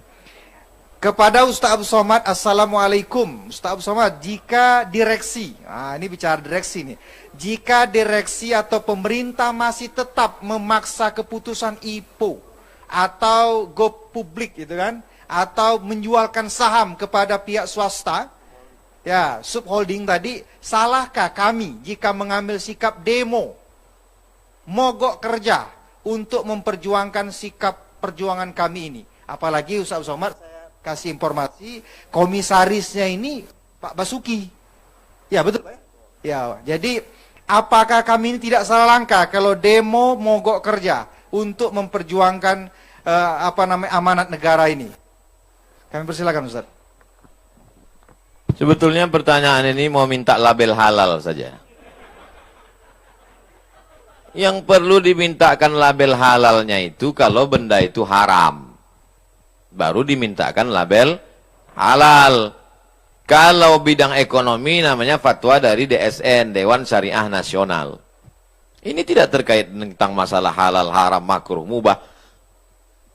Kepada Ustaz Abdul Somad, Assalamualaikum. Ustaz Abdul Somad, jika direksi, ini bicara direksi nih. Jika direksi atau pemerintah masih tetap memaksa keputusan IPO atau go publik gitu kan, atau menjualkan saham kepada pihak swasta, ya, subholding tadi, salahkah kami jika mengambil sikap demo, mogok kerja untuk memperjuangkan sikap perjuangan kami ini? Apalagi Ustaz Somad, saya kasih informasi, komisarisnya ini Pak Basuki. Ya, betul Pak? Ya, jadi apakah kami ini tidak salah langkah kalau demo mogok kerja untuk memperjuangkan amanat negara ini? Kami persilakan Ustaz. Sebetulnya pertanyaan ini mau minta label halal saja. Yang perlu dimintakan label halalnya itu kalau benda itu haram. Baru dimintakan label halal. Kalau bidang ekonomi namanya fatwa dari DSN, Dewan Syariah Nasional. Ini tidak terkait tentang masalah halal, haram, makruh, mubah.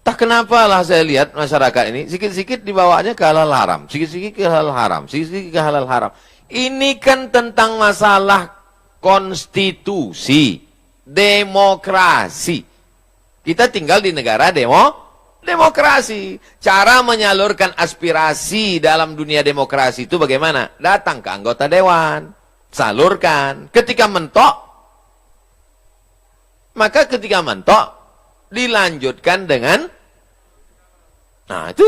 Tak kenapa lah saya lihat masyarakat ini sikit-sikit dibawanya ke halal haram, sikit-sikit ke halal haram, sikit-sikit ke halal haram. Ini kan tentang masalah konstitusi, demokrasi. Kita tinggal di negara demokrasi. Cara menyalurkan aspirasi dalam dunia demokrasi itu bagaimana? Datang ke anggota dewan, salurkan. Ketika mentok, maka ketika mentok dilanjutkan dengan, nah itu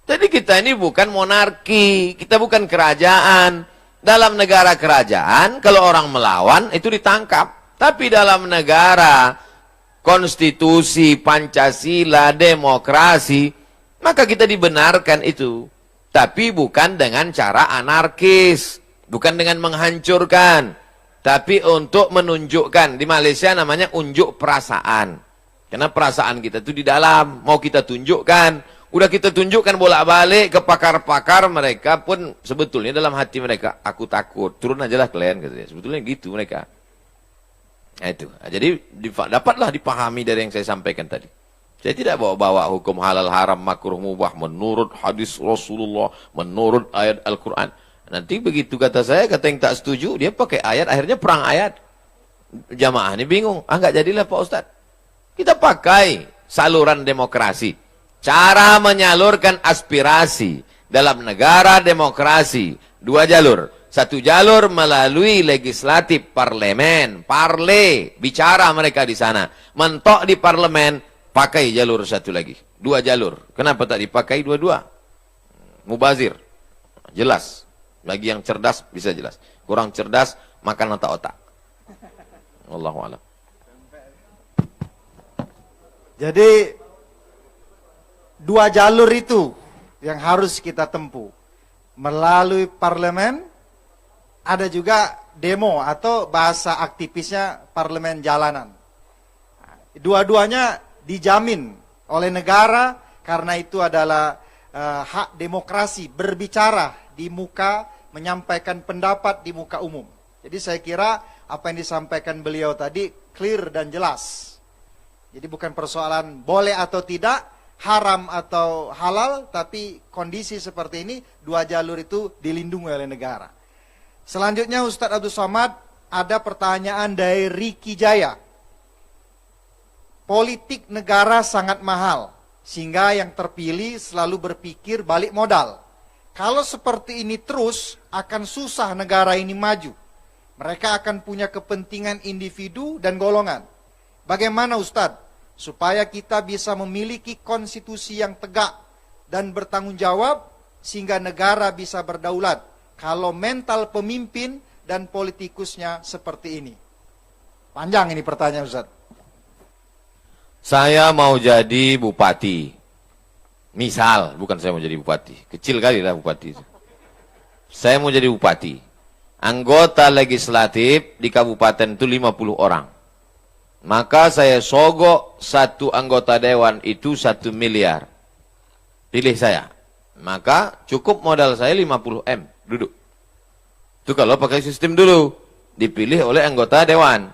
Jadi kita ini bukan monarki, kita bukan kerajaan. Dalam negara kerajaan, kalau orang melawan itu ditangkap. Tapi dalam negara konstitusi, Pancasila, demokrasi, maka kita dibenarkan itu. Tapi bukan dengan cara anarkis, bukan dengan menghancurkan, tapi untuk menunjukkan. Di Malaysia namanya unjuk perasaan. Karena perasaan kita itu di dalam, mau kita tunjukkan. Udah kita tunjukkan bolak-balik ke pakar-pakar, mereka pun sebetulnya dalam hati mereka, aku takut, turun aja lah kalian, katanya. Sebetulnya gitu mereka. Nah itu, jadi dapatlah dipahami dari yang saya sampaikan tadi. Saya tidak bawa-bawa hukum halal haram makruh mubah menurut hadis Rasulullah, menurut ayat Al-Quran. Nanti begitu kata saya, kata yang tak setuju, dia pakai ayat, akhirnya perang ayat. Jamaah ini bingung, nggak jadilah Pak Ustadz. Kita pakai saluran demokrasi. Cara menyalurkan aspirasi dalam negara demokrasi. 2 jalur. 1 jalur melalui legislatif, parlemen, bicara mereka di sana. Mentok di parlemen, pakai jalur 1 lagi. 2 jalur. Kenapa tak dipakai 2-2? Mubazir. Jelas. Bagi yang cerdas bisa jelas. Kurang cerdas, makan otak-otak. Wallahu a'lam. Jadi 2 jalur itu yang harus kita tempuh. Melalui parlemen, ada juga demo atau bahasa aktivisnya parlemen jalanan. Dua-duanya dijamin oleh negara karena itu adalah hak demokrasi, berbicara di muka, menyampaikan pendapat di muka umum. Jadi saya kira apa yang disampaikan beliau tadi clear dan jelas. Jadi bukan persoalan boleh atau tidak, haram atau halal, tapi kondisi seperti ini 2 jalur itu dilindungi oleh negara. Selanjutnya Ustadz Abdul Somad, ada pertanyaan dari Riki Jaya. Politik negara sangat mahal, sehingga yang terpilih selalu berpikir balik modal. Kalau seperti ini terus, akan susah negara ini maju. Mereka akan punya kepentingan individu dan golongan. Bagaimana Ustadz, supaya kita bisa memiliki konstitusi yang tegak dan bertanggung jawab, sehingga negara bisa berdaulat, kalau mental pemimpin dan politikusnya seperti ini? Panjang ini pertanyaan Ustadz. Saya mau jadi bupati. Misal, bukan saya mau jadi bupati. Kecil kali lah bupati. Saya mau jadi bupati. Anggota legislatif di kabupaten itu 50 orang. Maka saya sogok 1 anggota dewan itu 1 miliar. Pilih saya. Maka cukup modal saya 50 M. Duduk. Itu kalau pakai sistem dulu. Dipilih oleh anggota dewan.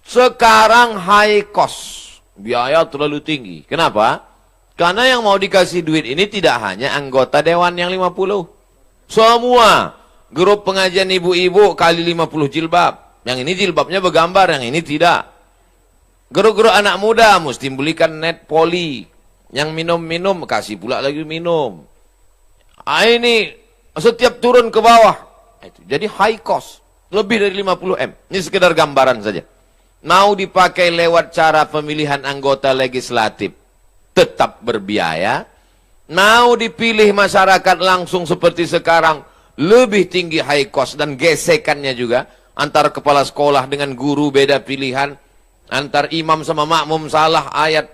Sekarang high cost. Biaya terlalu tinggi. Kenapa? Karena yang mau dikasih duit ini tidak hanya anggota dewan yang 50. Semua. Grup pengajian ibu-ibu kali 50 jilbab. Yang ini jilbabnya bergambar, yang ini tidak. Guru-guru anak muda mesti belikan net poli. Yang minum-minum, kasih pula lagi minum. Ini setiap turun ke bawah. Jadi high cost. Lebih dari 50 M. Ini sekedar gambaran saja. Mau dipakai lewat cara pemilihan anggota legislatif, tetap berbiaya. Mau dipilih masyarakat langsung seperti sekarang, lebih tinggi high cost dan gesekannya juga. Antara kepala sekolah dengan guru beda pilihan. Antar imam sama makmum salah ayat.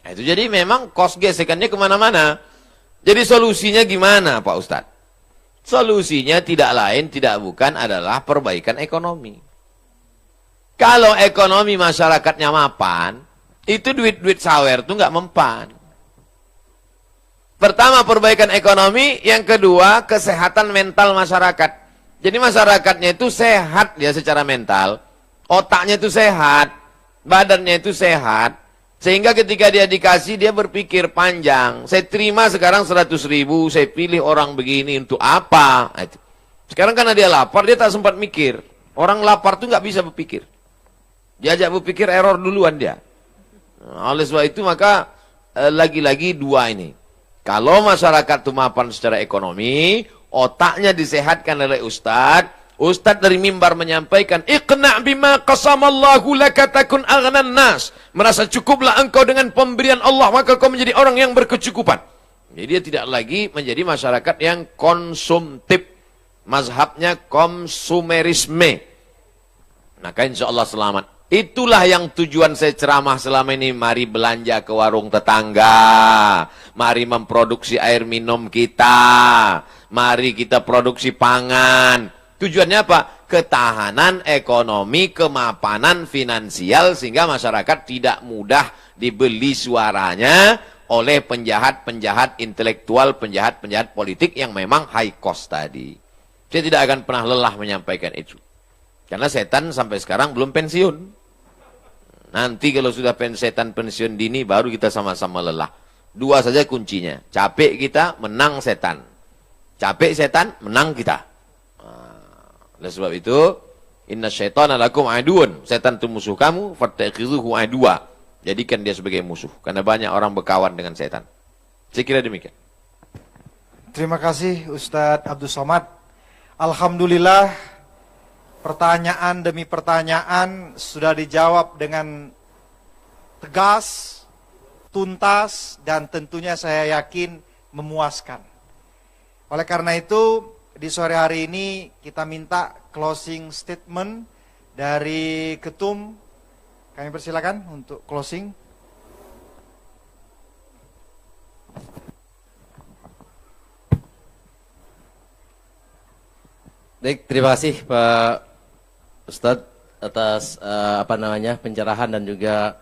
Itu jadi memang kos gesekannya kemana-mana. Jadi solusinya gimana Pak Ustadz? Solusinya tidak lain, tidak bukan adalah perbaikan ekonomi. Kalau ekonomi masyarakatnya mapan, itu duit-duit sawer itu nggak mempan. Pertama perbaikan ekonomi, yang kedua kesehatan mental masyarakat. Jadi masyarakatnya itu sehat dia secara mental. Otaknya itu sehat, badannya itu sehat, sehingga ketika dia dikasih, dia berpikir panjang. Saya terima sekarang 100.000, saya pilih orang begini untuk apa? Sekarang karena dia lapar, dia tak sempat mikir. Orang lapar tuh nggak bisa berpikir. Diajak berpikir error duluan dia. Oleh sebab itu maka lagi-lagi 2 ini. Kalau masyarakat itu mapan secara ekonomi, otaknya disehatkan oleh Ustadz. Ustadz dari mimbar menyampaikan, Iqna' bima qasamallahu laka takun aghnan nas. Merasa cukuplah engkau dengan pemberian Allah, maka kau menjadi orang yang berkecukupan. Jadi dia tidak lagi menjadi masyarakat yang konsumtif. Mazhabnya konsumerisme. Maka insya Allah selamat. Itulah yang tujuan saya ceramah selama ini. Mari belanja ke warung tetangga. Mari memproduksi air minum kita. Mari kita produksi pangan. Tujuannya apa? Ketahanan ekonomi, kemapanan finansial. Sehingga masyarakat tidak mudah dibeli suaranya oleh penjahat-penjahat intelektual, penjahat-penjahat politik yang memang high cost tadi. Saya tidak akan pernah lelah menyampaikan itu. Karena setan sampai sekarang belum pensiun. Nanti kalau sudah setan pensiun dini, baru kita sama-sama lelah. Dua saja kuncinya. Capek kita, menang setan. Capek setan, menang kita. Oleh sebab itu, inna syaitana lakum aduun. Setan itu musuh kamu, fattakhidhuhu adua. Jadikan dia sebagai musuh. Karena banyak orang berkawan dengan setan. Saya kira demikian. Terima kasih Ustadz Abdul Somad. Alhamdulillah, pertanyaan demi pertanyaan sudah dijawab dengan tegas, tuntas, dan tentunya saya yakin memuaskan. Oleh karena itu, di sore hari ini kita minta closing statement dari Ketum. Kami persilakan untuk closing. Baik, terima kasih Pak Ustadz atas pencerahan dan juga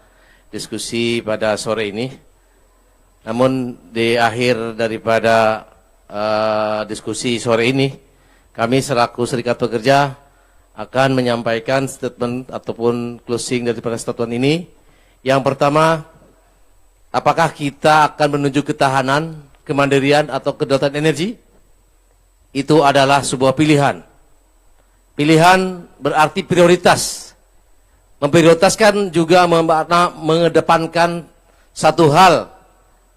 diskusi pada sore ini. Namun di akhir daripada diskusi sore ini, kami selaku Serikat Pekerja akan menyampaikan statement ataupun closing daripada statement ini. Yang pertama, apakah kita akan menuju ketahanan, kemandirian atau kedaulatan energi? Itu adalah sebuah pilihan. Pilihan berarti prioritas. Memprioritaskan juga mengedepankan satu hal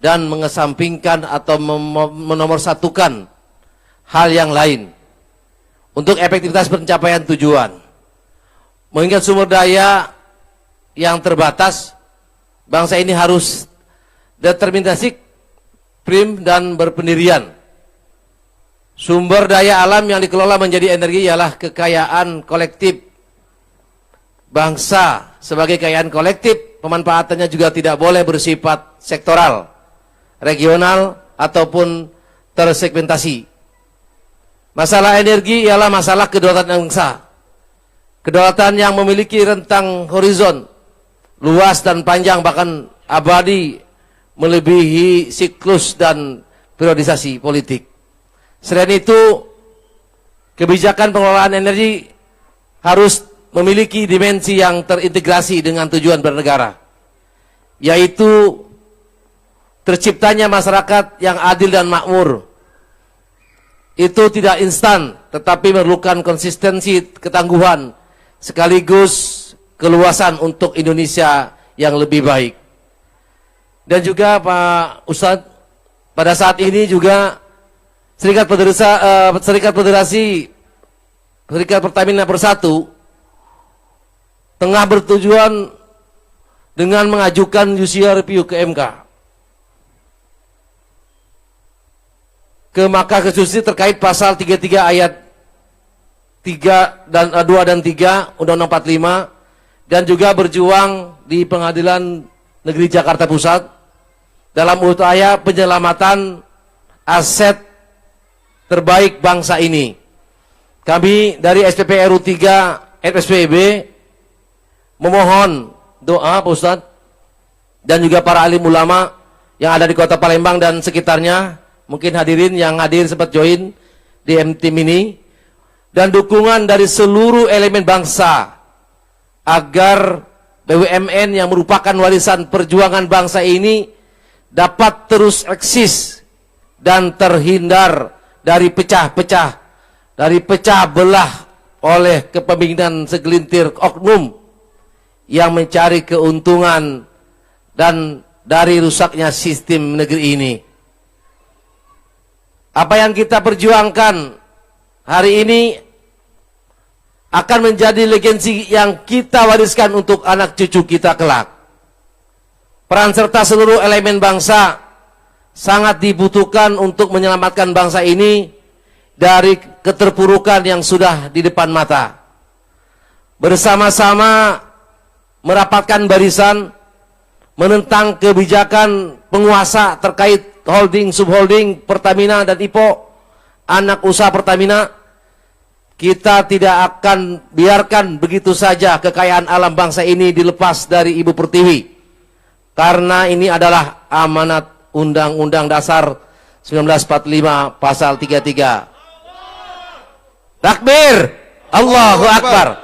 dan mengesampingkan atau menomorsatukan hal yang lain untuk efektivitas pencapaian tujuan. Mengingat sumber daya yang terbatas, bangsa ini harus determinasi, prim dan berpendirian. Sumber daya alam yang dikelola menjadi energi ialah kekayaan kolektif bangsa. Sebagai kekayaan kolektif, pemanfaatannya juga tidak boleh bersifat sektoral, regional, ataupun tersegmentasi. Masalah energi ialah masalah kedaulatan bangsa. Kedaulatan yang memiliki rentang horizon luas dan panjang, bahkan abadi, melebihi siklus dan periodisasi politik. Selain itu, kebijakan pengelolaan energi harus memiliki dimensi yang terintegrasi dengan tujuan bernegara, yaitu terciptanya masyarakat yang adil dan makmur. Itu tidak instan, tetapi memerlukan konsistensi, ketangguhan, sekaligus keluasan untuk Indonesia yang lebih baik. Dan juga Pak Ustadz, pada saat ini juga Serikat Pertamina Persatu tengah bertujuan dengan mengajukan judicial review ke MK, ke Mahkamah Konstitusi terkait pasal 33 ayat 3 dan 2 dan 3 Undang-Undang 45, dan juga berjuang di Pengadilan Negeri Jakarta Pusat dalam upaya penyelamatan aset terbaik bangsa ini. Kami dari SPP RU 3 FSPB memohon doa Pak Ustadz dan juga para alim ulama yang ada di Kota Palembang dan sekitarnya, mungkin hadirin yang hadir sempat join di tim ini, dan dukungan dari seluruh elemen bangsa agar BUMN yang merupakan warisan perjuangan bangsa ini dapat terus eksis dan terhindar dari pecah belah oleh kepemimpinan segelintir oknum yang mencari keuntungan dan dari rusaknya sistem negeri ini. Apa yang kita perjuangkan hari ini akan menjadi legacy yang kita wariskan untuk anak cucu kita kelak. Peran serta seluruh elemen bangsa sangat dibutuhkan untuk menyelamatkan bangsa ini dari keterpurukan yang sudah di depan mata. Bersama-sama merapatkan barisan, menentang kebijakan penguasa terkait holding, subholding, Pertamina dan IPO, anak usaha Pertamina. Kita tidak akan biarkan begitu saja kekayaan alam bangsa ini dilepas dari Ibu Pertiwi. Karena ini adalah amanat Undang-Undang Dasar 1945 Pasal 33. Takbir! Allahu Akbar!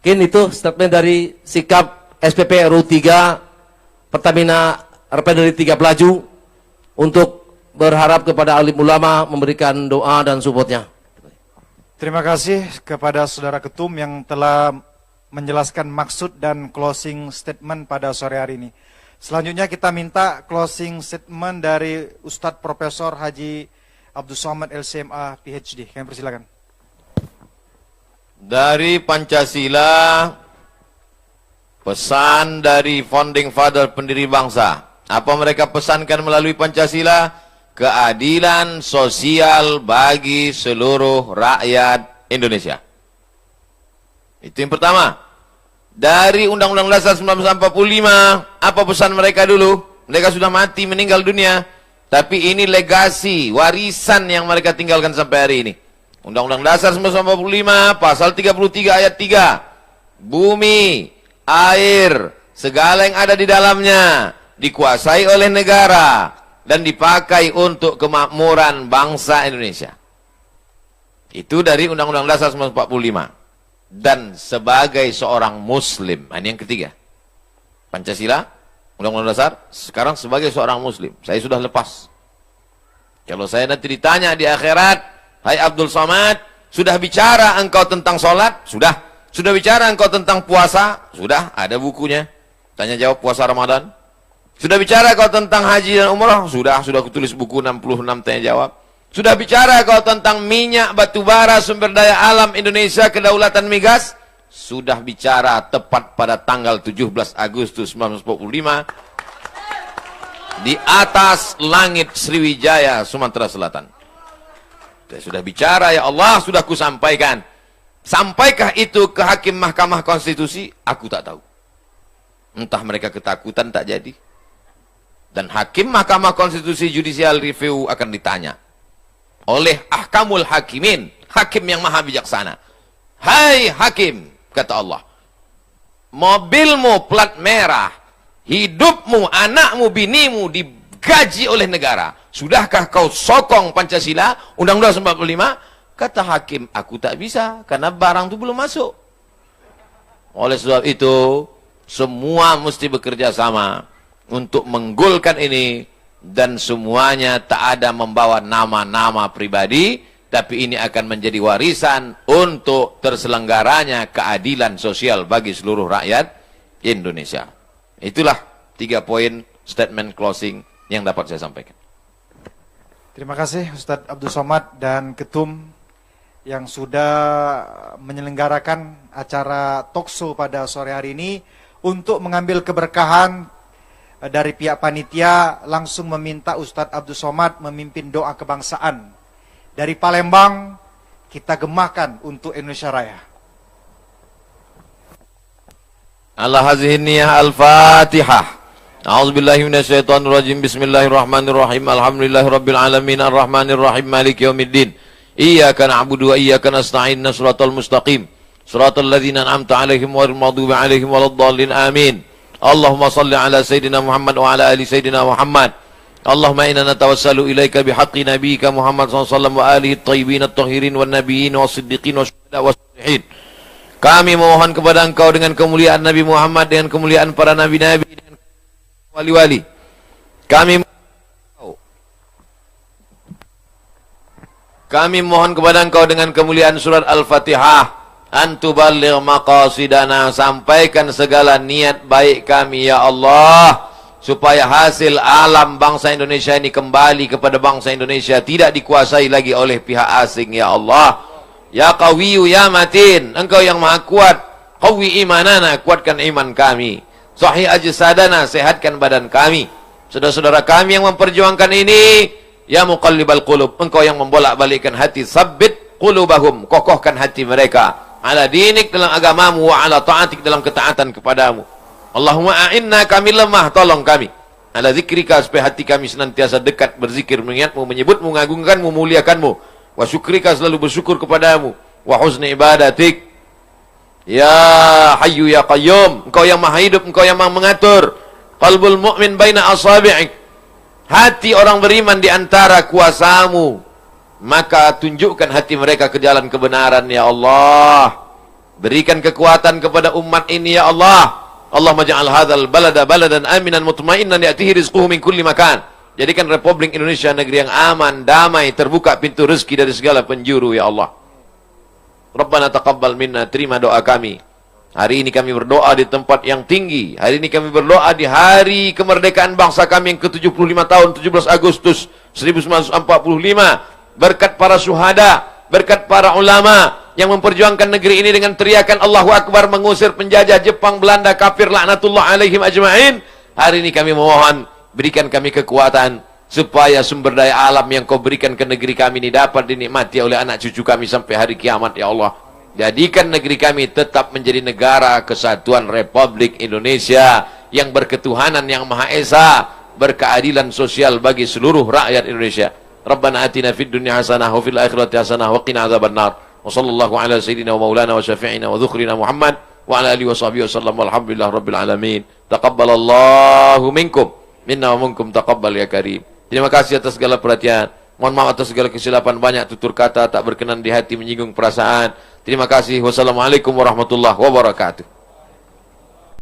Mungkin itu statement dari sikap SPP RU 3 Pertamina Refinery 3 Pelaju untuk berharap kepada alim ulama memberikan doa dan supportnya. Terima kasih kepada Saudara Ketum yang telah menjelaskan maksud dan closing statement pada sore hari ini. Selanjutnya kita minta closing statement dari Ustadz Profesor Haji Abdul Somad LCMA PhD. Kami persilakan. Dari Pancasila, pesan dari founding father pendiri bangsa. Apa mereka pesankan melalui Pancasila? Keadilan sosial bagi seluruh rakyat Indonesia. Itu yang pertama. Dari Undang-Undang Dasar 1945, apa pesan mereka dulu? Mereka sudah mati, meninggal dunia. Tapi ini legasi, warisan yang mereka tinggalkan sampai hari ini. Undang-Undang Dasar 1945, pasal 33 ayat 3. Bumi, air, segala yang ada di dalamnya dikuasai oleh negara dan dipakai untuk kemakmuran bangsa Indonesia. Itu dari Undang-Undang Dasar 1945. Dan sebagai seorang muslim, ini yang ketiga. Pancasila, Undang-Undang Dasar, sekarang sebagai seorang muslim, saya sudah lepas. Kalau saya nanti ditanya di akhirat, hai Abdul Somad, sudah bicara engkau tentang sholat? Sudah. Sudah bicara engkau tentang puasa? Sudah, ada bukunya. Tanya jawab puasa Ramadan. Sudah bicara kau tentang haji dan umrah? Sudah kutulis buku 66 tanya jawab. Sudah bicara kau tentang minyak, batu bara, sumber daya alam Indonesia, kedaulatan migas? Sudah bicara tepat pada tanggal 17 Agustus 1945 di atas langit Sriwijaya, Sumatera Selatan. Saya sudah bicara, ya Allah, sudah kusampaikan. Sampaikah itu ke hakim Mahkamah Konstitusi? Aku tak tahu. Entah mereka ketakutan tak jadi. Dan hakim Mahkamah Konstitusi Judicial Review akan ditanya oleh ahkamul hakimin, hakim yang maha bijaksana. Hai hakim, kata Allah, mobilmu plat merah, hidupmu, anakmu, binimu digaji oleh negara. Sudahkah kau sokong Pancasila, Undang-Undang 45? Kata hakim, aku tak bisa, karena barang itu belum masuk. Oleh sebab itu, semua mesti bekerja sama untuk menggolkan ini. Dan semuanya tak ada membawa nama-nama pribadi, tapi ini akan menjadi warisan untuk terselenggaranya keadilan sosial bagi seluruh rakyat Indonesia. Itulah 3 poin statement closing yang dapat saya sampaikan. Terima kasih Ustadz Abdul Somad dan Ketum yang sudah menyelenggarakan acara talkshow pada sore hari ini. Untuk mengambil keberkahan dari pihak panitia, langsung meminta Ustadz Abdul Somad memimpin doa kebangsaan. Dari Palembang, kita gemakan untuk Indonesia Raya. Ala hazihi niyah al-Fatihah. A'udzubillahi minasyaitonirrajim. Bismillahirrahmanirrahim. Alhamdulillahirabbil alamin arrahmanirrahim maliki yaumiddin. Iyyaka na'budu wa iyyaka nasta'in. Shiratal mustaqim. Shiratal ladzina an'amta 'alaihim ghairil maghdubi 'alaihim waladdallin. Amin. Allahumma salli ala Sayyidina Muhammad wa ala ali Sayyidina Muhammad. Allahumma inna natawassalu ilaika bihaqqi nabiyyika Muhammad sallallahu wa alihi at-tayyibin at-tahirin wan nabiyyin was-siddiqin wasyuhada was-shalihin. Kami memohon kepada Engkau dengan kemuliaan Nabi Muhammad, dengan kemuliaan para nabi-nabi, dengan wali-wali. Kami mohon kepada Engkau dengan kemuliaan surat Al-Fatihah, antuballigh maqasidana, sampaikan segala niat baik kami ya Allah, supaya hasil alam bangsa Indonesia ini kembali kepada bangsa Indonesia, tidak dikuasai lagi oleh pihak asing ya Allah. Ya Qawiyyu ya Matin, Engkau yang maha kuat, qawi imanana, kuatkan iman kami, sahih ajsadana, sehatkan badan kami, Saudara-saudara kami yang memperjuangkan ini, ya muqallibal qulub, engkau yang membolak-balikkan hati, sabbit qulubahum, kokohkan hati mereka, ala dinik, dalam agamamu, wa ala ta'atik, dalam ketaatan kepadamu. Allahumma a'inna, kami lemah, tolong kami. Ala zikrika, supaya hati kami senantiasa dekat berzikir, mengingatmu, menyebutmu, mengagungkanmu, memuliakanmu. Wa syukrika, selalu bersyukur kepadamu. Wa husni ibadatik. Ya Hayyu ya Qayyum, engkau yang maha hidup, engkau yang maha mengatur. Qalbul mu'min baina asabi'ik, hati orang beriman di antara kuasamu. Maka tunjukkan hati mereka ke jalan kebenaran, ya Allah. Berikan kekuatan kepada umat ini, ya Allah. Allahumma ja'al hadzal balada baladan aminan mutmainnan ya'tihi rizquhu min kulli makan. Jadikan Republik Indonesia negeri yang aman, damai, terbuka pintu rezeki dari segala penjuru, ya Allah. Rabbana taqabbal minna, terima doa kami. Hari ini kami berdoa di tempat yang tinggi. Hari ini kami berdoa di hari kemerdekaan bangsa kami yang ke-75 tahun, 17 Agustus 1945. Berkat para syuhada, berkat para ulama yang memperjuangkan negeri ini dengan teriakan Allahu Akbar, mengusir penjajah Jepang, Belanda, kafir, laknatullah alaihim ajma'in. Hari ini kami memohon, berikan kami kekuatan supaya sumber daya alam yang kau berikan ke negeri kami ini dapat dinikmati oleh anak cucu kami sampai hari kiamat, ya Allah. Jadikan negeri kami tetap menjadi negara kesatuan Republik Indonesia yang berketuhanan yang Maha Esa, berkeadilan sosial bagi seluruh rakyat Indonesia. Rabbana atina fid dunya hasanah wa fil akhirati hasanah wa qina adzabannar. Wa sallallahu ala sayyidina wa maulana wa syafi'ina wa dzukhrina Muhammad wa ala alihi wa sahbihi wasallam. Walhamdulillah rabbil alamin. Taqabbalallahu minkum minna wa minkum taqabbal ya karim. Terima kasih atas segala perhatian. Mohon maaf atas segala kesilapan, banyak tutur kata tak berkenan di hati, menyinggung perasaan. Terima kasih. Wassalamualaikum warahmatullahi wabarakatuh.